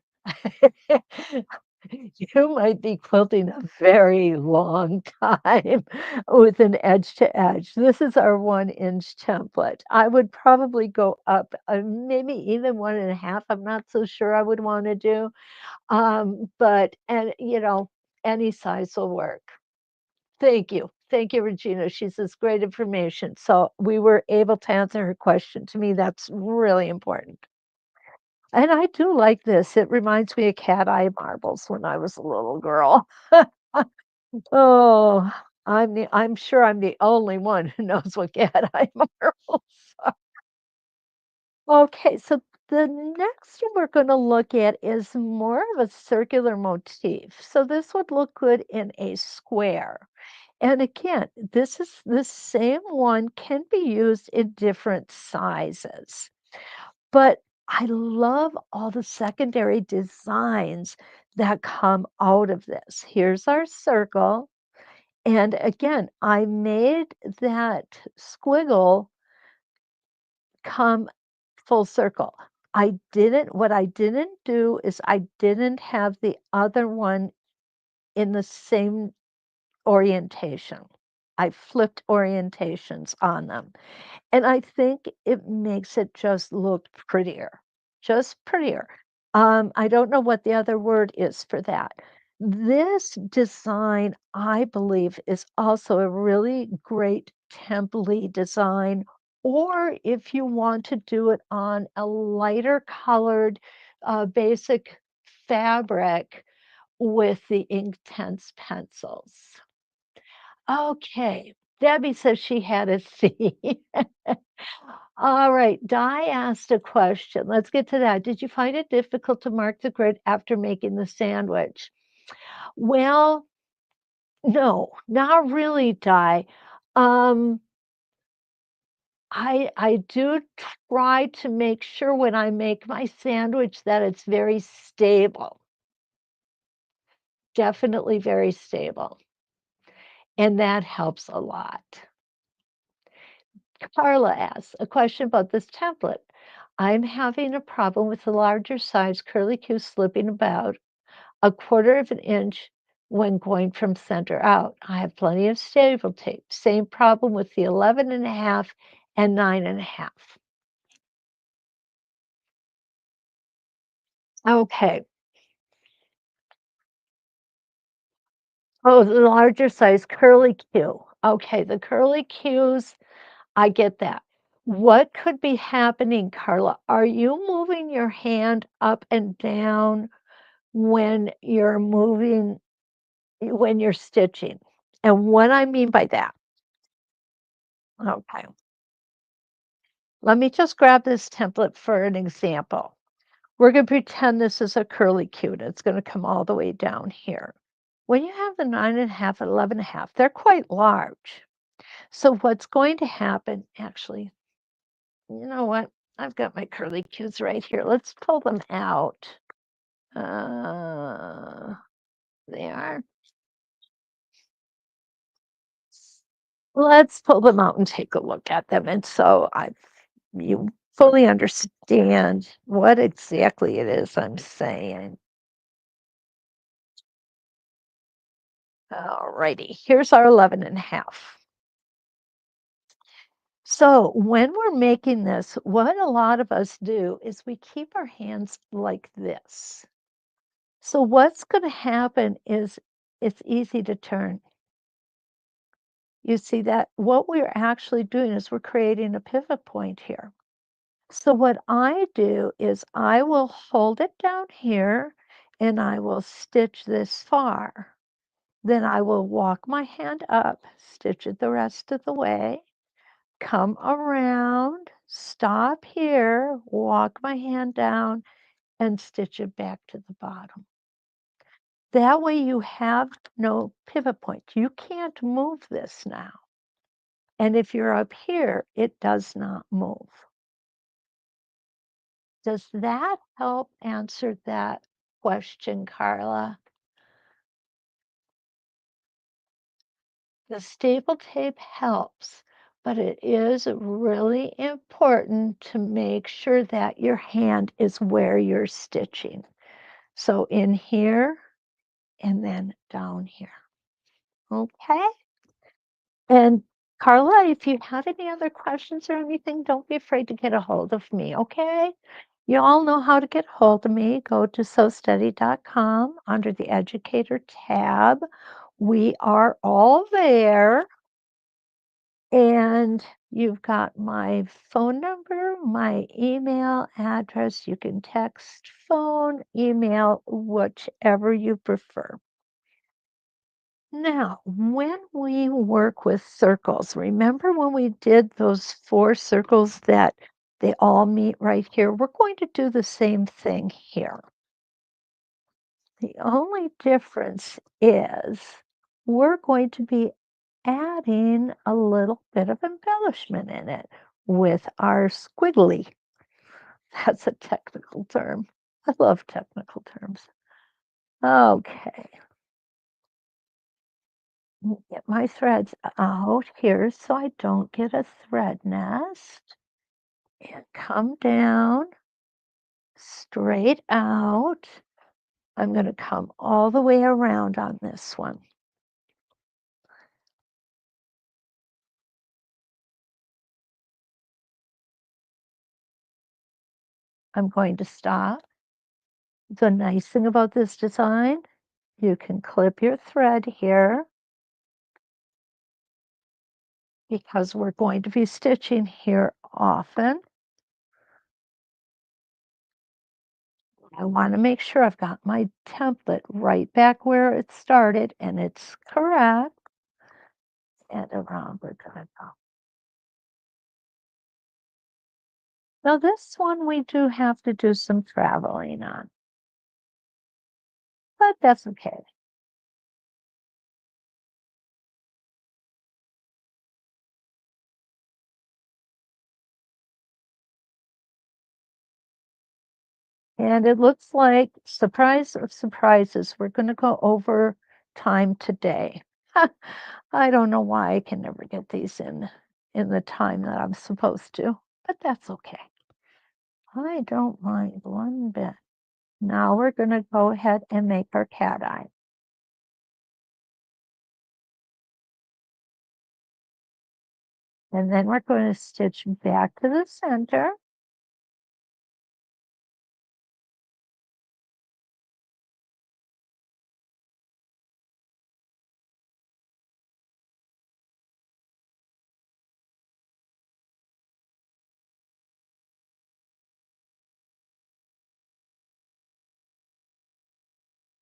You might be quilting a very long time with an edge to edge. This is our 1-inch template. I would probably go up, maybe even 1.5. I'm not so sure I would want to do, but and any size will work. Thank you, Regina. She says great information. So we were able to answer her question. To me, that's really important. And I do like this. It reminds me of cat eye marbles when I was a little girl. Oh, I'm sure I'm the only one who knows what cat eye marbles are. Okay, so the next one we're going to look at is more of a circular motif. So this would look good in a square. And again, this is the same one can be used in different sizes. But I love all the secondary designs that come out of this. Here's our circle. And again, I made that squiggle come full circle. What I didn't do is I didn't have the other one in the same orientation. I flipped orientations on them. And I think it makes it just look prettier, just prettier. I don't know what the other word is for that. This design, I believe, is also a really great template design, or if you want to do it on a lighter colored basic fabric with the Inktense pencils. Okay, Debbie says she had a C. All right, Di asked a question. Let's get to that. Did you find it difficult to mark the grid after making the sandwich? Well, no, not really, Di. Um, I do try to make sure when I make my sandwich that it's very stable, definitely very stable, and that helps a lot. Carla asks a question about this template. I'm having a problem with the larger size curly Q slipping about 1/4 inch when going from center out. I have plenty of staple tape. Same problem with the 11.5 and 9.5. Okay. Oh, the larger size curly Q. Okay, the curly Qs, I get that. What could be happening, Carla? Are you moving your hand up and down when you're stitching? And what I mean by that, okay, let me just grab this template for an example. We're going to pretend this is a curly Q. It's going to come all the way down here. When you have the 9.5 and 11.5, they're quite large. So what's going to happen, actually, you know what? I've got my curly Qs right here. Let's pull them out. Uh, there. Let's pull them out and take a look at them, and so you fully understand what exactly it is I'm saying. Alrighty, here's our 11.5. So when we're making this, what a lot of us do is we keep our hands like this. So what's going to happen is it's easy to turn. You see that what we're actually doing is we're creating a pivot point here. So what I do is I will hold it down here and I will stitch this far. Then I will walk my hand up, stitch it the rest of the way, come around, stop here, walk my hand down, and stitch it back to the bottom. That way you have no pivot point. You can't move this now. And if you're up here, it does not move. Does that help answer that question, Carla? The staple tape helps, but it is really important to make sure that your hand is where you're stitching. So in here and then down here. Okay? And Carla, if you had any other questions or anything, don't be afraid to get a hold of me, okay? You all know how to get a hold of me. Go to sewsteady.com under the Educator tab. We are all there. And you've got my phone number, my email address. You can text, phone, email, whichever you prefer. Now, when we work with circles, remember when we did those 4 circles that they all meet right here? We're going to do the same thing here. The only difference is we're going to be adding a little bit of embellishment in it with our squiggly. That's a technical term. I love technical terms. Okay. Get my threads out here so I don't get a thread nest. And come down straight out. I'm going to come all the way around on this one. I'm going to stop. The nice thing about this design, you can clip your thread here because we're going to be stitching here often. I want to make sure I've got my template right back where it started and it's correct. And around we're going to go. Now this one we do have to do some traveling on, but that's okay. And it looks like, surprise of surprises, we're going to go over time today. I don't know why I can never get these in the time that I'm supposed to, but that's okay. I don't mind one bit. Now we're going to go ahead and make our cat eye. And then we're going to stitch back to the center.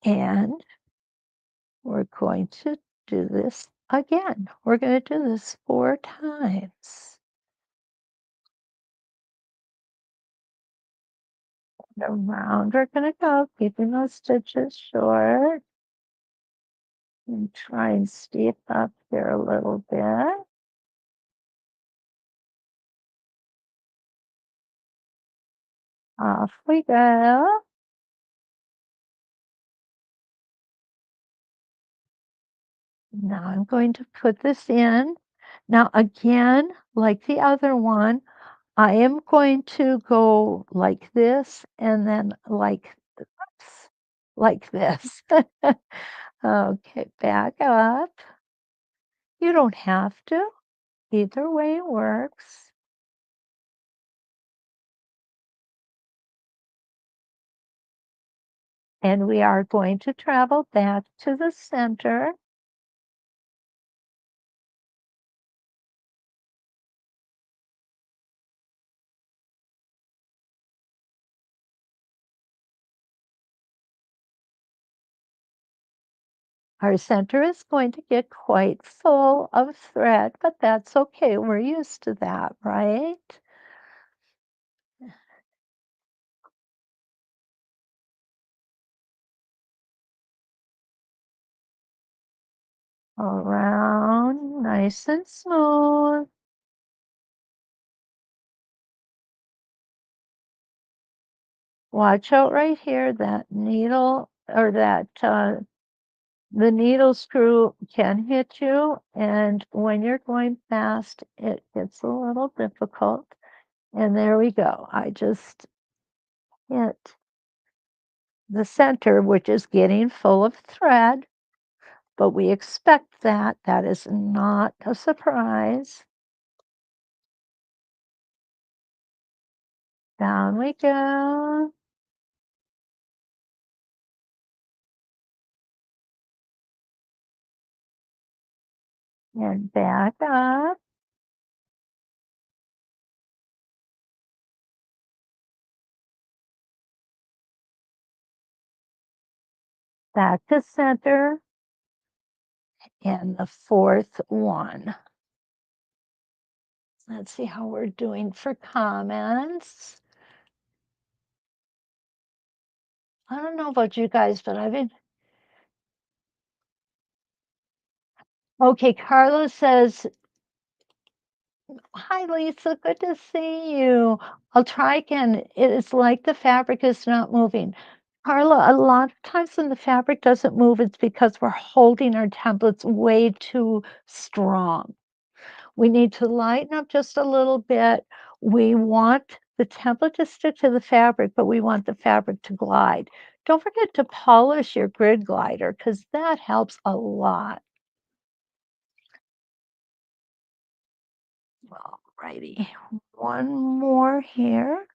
And we're going to do this again. We're going to do this 4 times. And around we're going to go, keeping those stitches short. And try and steep up here a little bit. Off we go. Now I'm going to put this in. Now again, like the other one, I am going to go like this and then oops, like this. Okay, back up. You don't have to. Either way works. And we are going to travel back to the center. Our center is going to get quite full of thread, but that's okay. We're used to that, right? Around, nice and smooth. Watch out right here, that needle or the needle screw can hit you, and when you're going fast, it gets a little difficult. And there we go. I just hit the center, which is getting full of thread, but we expect that. That is not a surprise. Down we go. And back up. Back to center. And the fourth one. Let's see how we're doing for comments. I don't know about you guys, but I've been okay. Carlos says, "Hi, Lisa. Good to see you. I'll try again. It is like the fabric is not moving." Carla, a lot of times when the fabric doesn't move, it's because we're holding our templates way too strong. We need to lighten up just a little bit. We want the template to stick to the fabric, but we want the fabric to glide. Don't forget to polish your grid glider because that helps a lot. All righty, one more here.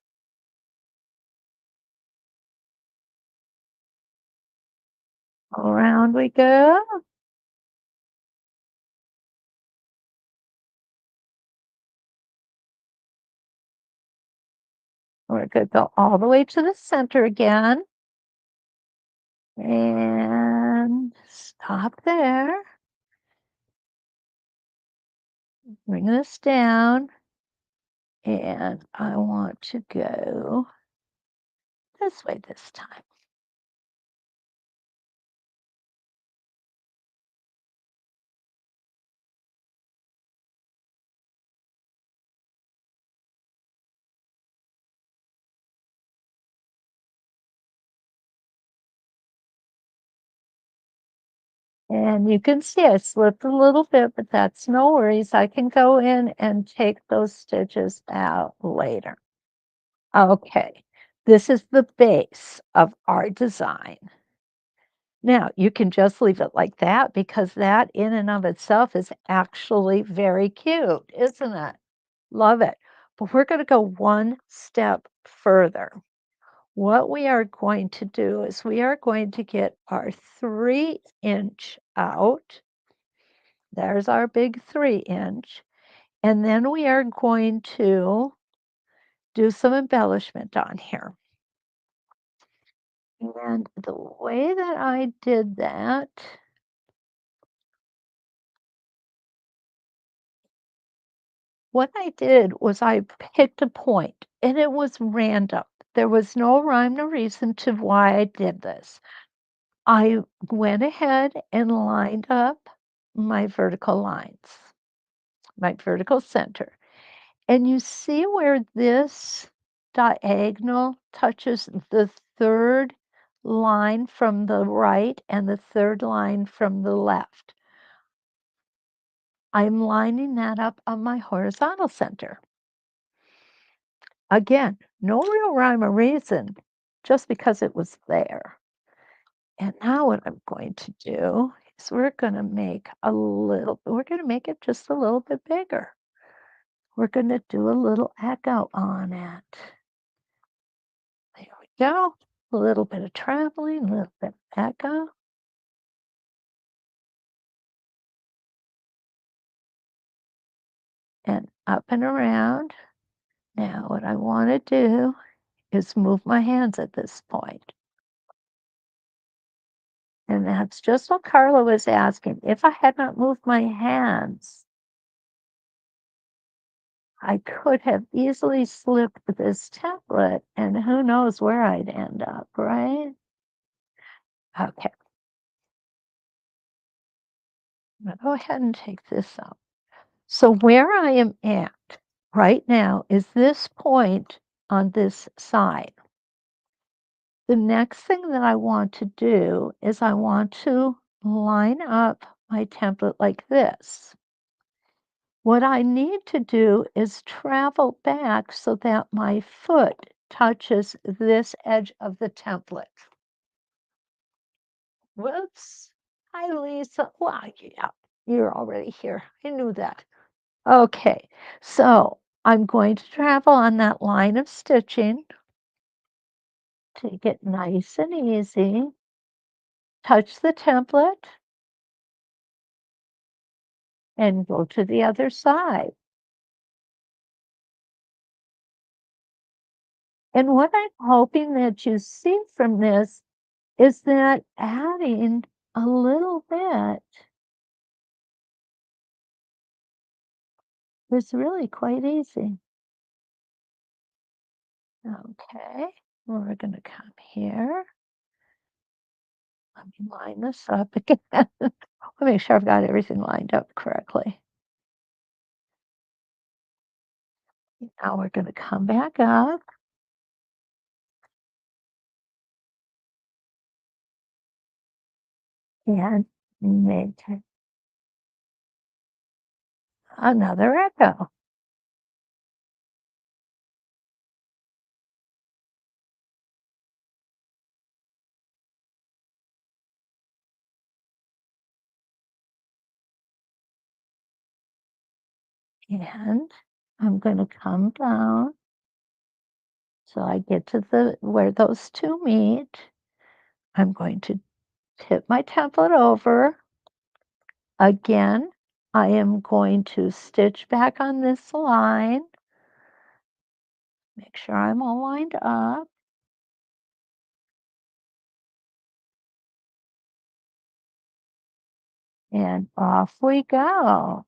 Around we go. We're going to go all the way to the center again. And stop there. Bring this down. And I want to go this way this time. And you can see I slipped a little bit, but that's no worries. I can go in and take those stitches out later. Okay, this is the base of our design. Now, you can just leave it like that because that in and of itself is actually very cute, isn't it? Love it. But we're going to go one step further. What we are going to do is we are going to get our 3-inch out. There's our big 3-inch. And then we are going to do some embellishment on here. And the way that I did that, what I did was I picked a point and it was random. There was no rhyme or reason to why I did this. I went ahead and lined up my vertical lines, my vertical center. And you see where this diagonal touches the third line from the right and the third line from the left. I'm lining that up on my horizontal center. Again, no real rhyme or reason, just because it was there. And now what I'm going to do is we're going to make it just a little bit bigger. We're going to do a little echo on it. There we go. A little bit of traveling, a little bit of echo. And up and around. Now what I want to do is move my hands at this point. And that's just what Carla was asking. If I had not moved my hands, I could have easily slipped this template and who knows where I'd end up, right? Okay, I'm gonna go ahead and take this out. So where I am at right now is this point on this side. The next thing that I want to do is I want to line up my template like this. What I need to do is travel back so that my foot touches this edge of the template. Whoops. Hi, Lisa. Well, yeah, you're already here. I knew that. Okay, so I'm going to travel on that line of stitching. Take it nice and easy. Touch the template and go to the other side. And what I'm hoping that you see from this is that adding a little bit is really quite easy. Okay, we're going to come here. Let me line this up again. Let me make sure I've got everything lined up correctly. Now we're going to come back up and make another echo. And I'm going to come down so I get to the where those two meet. I'm going to tip my template over. Again, I am going to stitch back on this line. Make sure I'm all lined up. And off we go.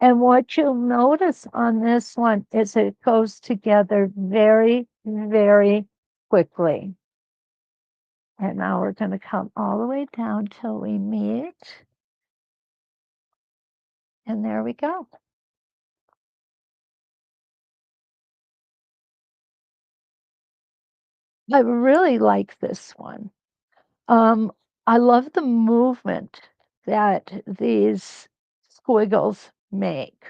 And what you'll notice on this one is it goes together very, very quickly. And now we're going to come all the way down till we meet. And there we go. I really like this one. Um, I love the movement that these squiggles make.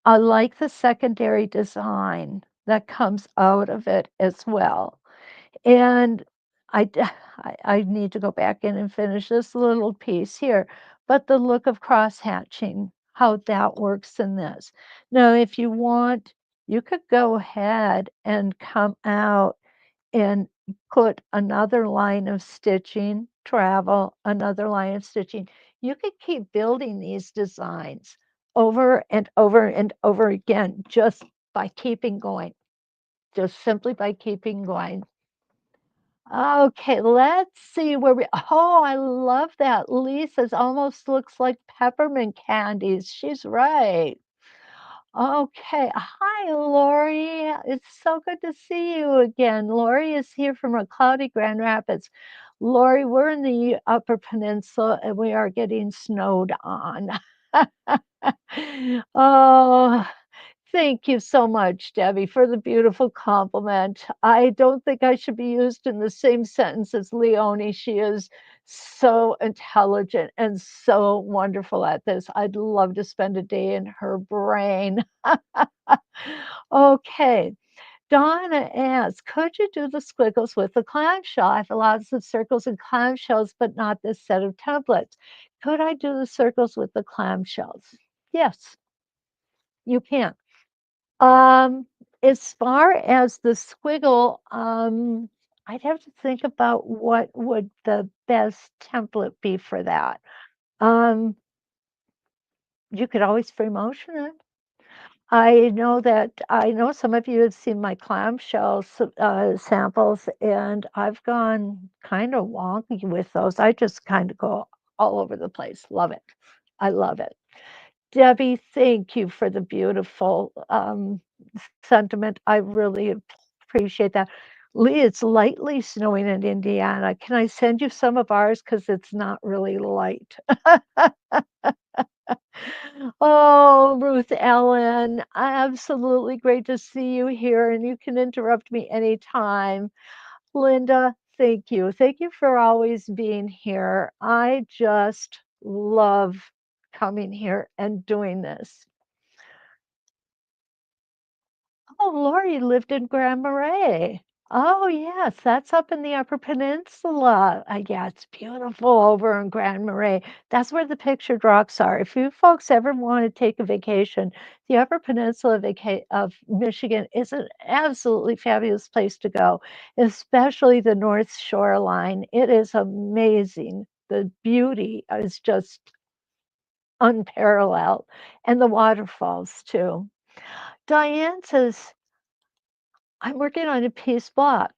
I like the secondary design that comes out of it as well. And I, d- I need to go back in and finish this little piece here, but the look of cross hatching, how that works in this. Now, if you want, you could go ahead and come out and put another line of stitching, travel, another line of stitching. You could keep building these designs over and over and over again just by keeping going, just simply by keeping going. Okay, let's see where we, oh, I love that. Lisa's almost looks like peppermint candies. She's right. Okay. Hi, Lori. It's so good to see you again. Lori is here from a cloudy Grand Rapids. Lori, we're in the Upper Peninsula and we are getting snowed on. Oh, Thank you so much, Debbie, for the beautiful compliment. I don't think I should be used in the same sentence as Leonie. She is so intelligent and so wonderful at this. I'd love to spend a day in her brain. Okay. Donna asks, could you do the squiggles with the clamshell? I have lots of circles and clamshells, but not this set of templates. Could I do the circles with the clamshells? Yes, you can. Um, as far as the squiggle, I'd have to think about what would the best template be for that. Um, you could always free motion it. I know some of you have seen my clamshell samples, and I've gone kind of wonky with those. I just kind of go all over the place. Love it. I love it. Debbie, thank you for the beautiful sentiment. I really appreciate that. Lee, it's lightly snowing in Indiana. Can I send you some of ours? Because it's not really light. Oh, Ruth Ellen, absolutely great to see you here, and you can interrupt me anytime. Linda, thank you. Thank you for always being here. I just love coming here and doing this. Oh, Lori lived in Grand Marais. Oh, yes, that's up in the Upper Peninsula. Yeah, it's beautiful over in Grand Marais. That's where the pictured rocks are. If you folks ever want to take a vacation, the Upper Peninsula of Michigan is an absolutely fabulous place to go, especially the North Shoreline. It is amazing. The beauty is just unparalleled, and the waterfalls too. Diane says, I'm working on a piece block.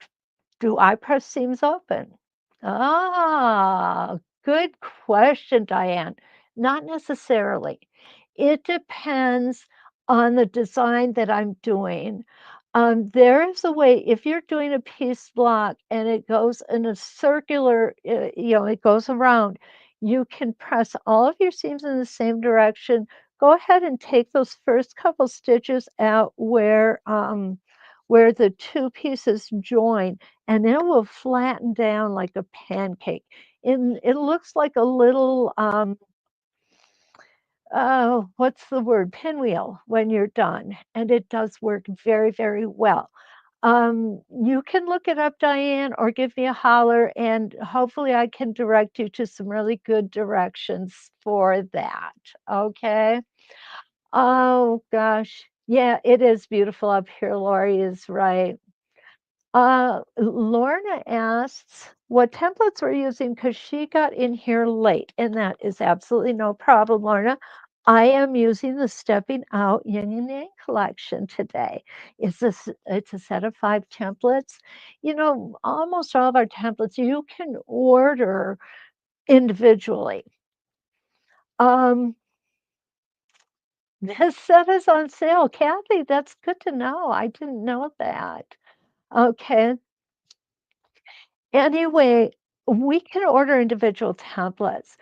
Do I press seams open? Ah, good question, Diane. Not necessarily. It depends on the design that I'm doing. There is a way, if you're doing a piece block and it goes in a circular, it goes around, you can press all of your seams in the same direction. Go ahead and take those first couple stitches out where the two pieces join, and it will flatten down like a pancake. And it looks like a little, oh, what's the word? Pinwheel when you're done. And it does work very, very well. You can look it up, Diane, or give me a holler, and hopefully I can direct you to some really good directions for that. Okay. Oh gosh. Yeah, it is beautiful up here. Lori is right. Lorna asks what templates we're using because she got in here late, and that is absolutely no problem, Lorna. I am using the Stepping Out Yin and Yang collection today. It's a set of 5 templates. Almost all of our templates you can order individually. Um, this set is on sale. Kathy, that's good to know. I didn't know that. Okay. Anyway, we can order individual templates.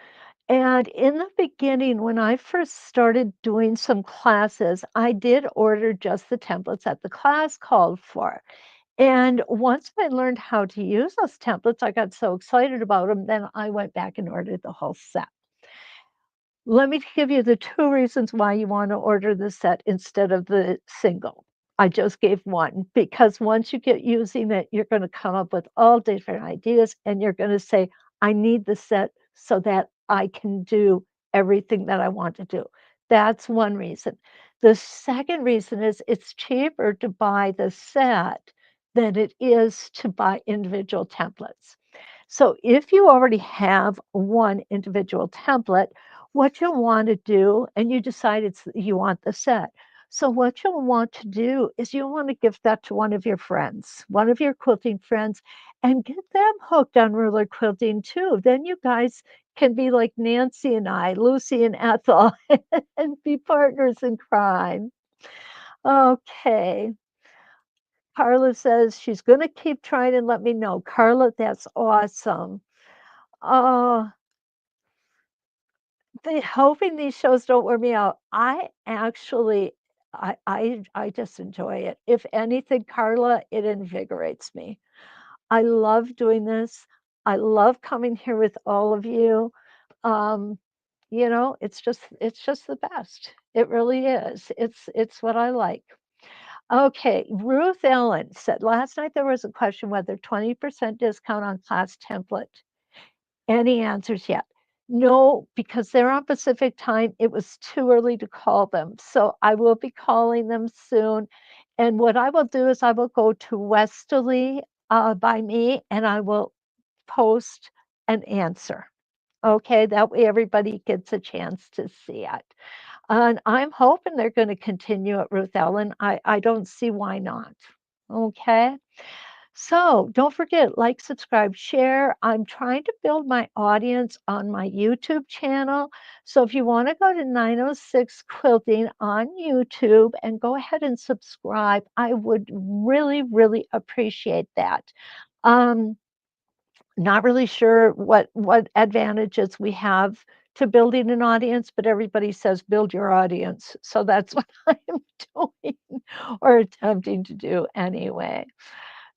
And in the beginning, when I first started doing some classes, I did order just the templates that the class called for. And once I learned how to use those templates, I got so excited about them, then I went back and ordered the whole set. Let me give you the 2 reasons why you wanna order the set instead of the single. I just gave one, because once you get using it, you're gonna come up with all different ideas, and you're gonna say, "I need the set so that I can do everything that I want to do." That's one reason. The second reason is it's cheaper to buy the set than it is to buy individual templates. So if you already have one individual template, what you'll want to do, and you decide you want the set. So what you'll want to do is you'll want to give that to one of your friends, one of your quilting friends, and get them hooked on ruler quilting too. Then you guys can be like Nancy and I, Lucy and Ethel, and be partners in crime. Okay. Carla says she's going to keep trying and let me know. Carla, that's awesome. Oh, hoping these shows don't wear me out. I actually I just enjoy it. If anything, Carla, it invigorates me. I love doing this. I love coming here with all of you. Um, it's just the best. It really is. It's what I like. Okay, Ruth Ellen said last night there was a question whether 20% discount on class template. Any answers yet? No, because they're on Pacific time. It was too early to call them. So I will be calling them soon. And what I will do is I will go to Westerly by me and I will post an answer. Okay, that way everybody gets a chance to see it. And I'm hoping they're going to continue at Ruth Ellen. I don't see why not. Okay. So don't forget, like, subscribe, share. I'm trying to build my audience on my YouTube channel. So if you want to go to 906 Quilting on YouTube and go ahead and subscribe, I would really, really appreciate that. Um, Not really sure what advantages we have to building an audience, but everybody says build your audience. So that's what I'm doing or attempting to do anyway.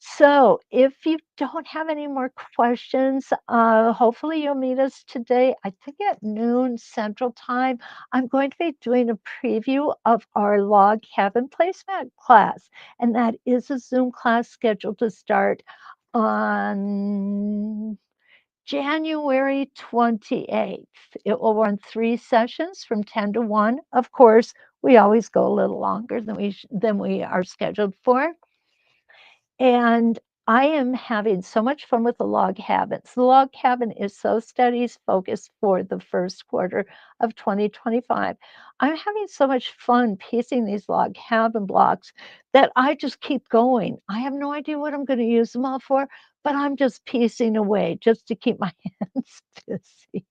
So if you don't have any more questions, hopefully you'll meet us today, I think at noon Central Time. I'm going to be doing a preview of our log cabin placemat class, and that is a Zoom class scheduled to start on January 28th. It will run 3 sessions from 10 to 1. Of course, we always go a little longer than we are scheduled for. And I am having so much fun with the log cabins. The log cabin is so studies focused for the first quarter of 2025. I'm having so much fun piecing these log cabin blocks that I just keep going. I have no idea what I'm going to use them all for, but I'm just piecing away just to keep my hands busy.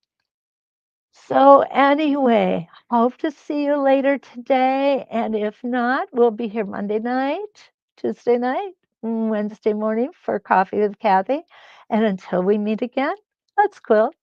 So anyway, hope to see you later today. And if not, we'll be here Monday night, Tuesday night, Wednesday morning for Coffee with Kathy. And until we meet again, let's quilt.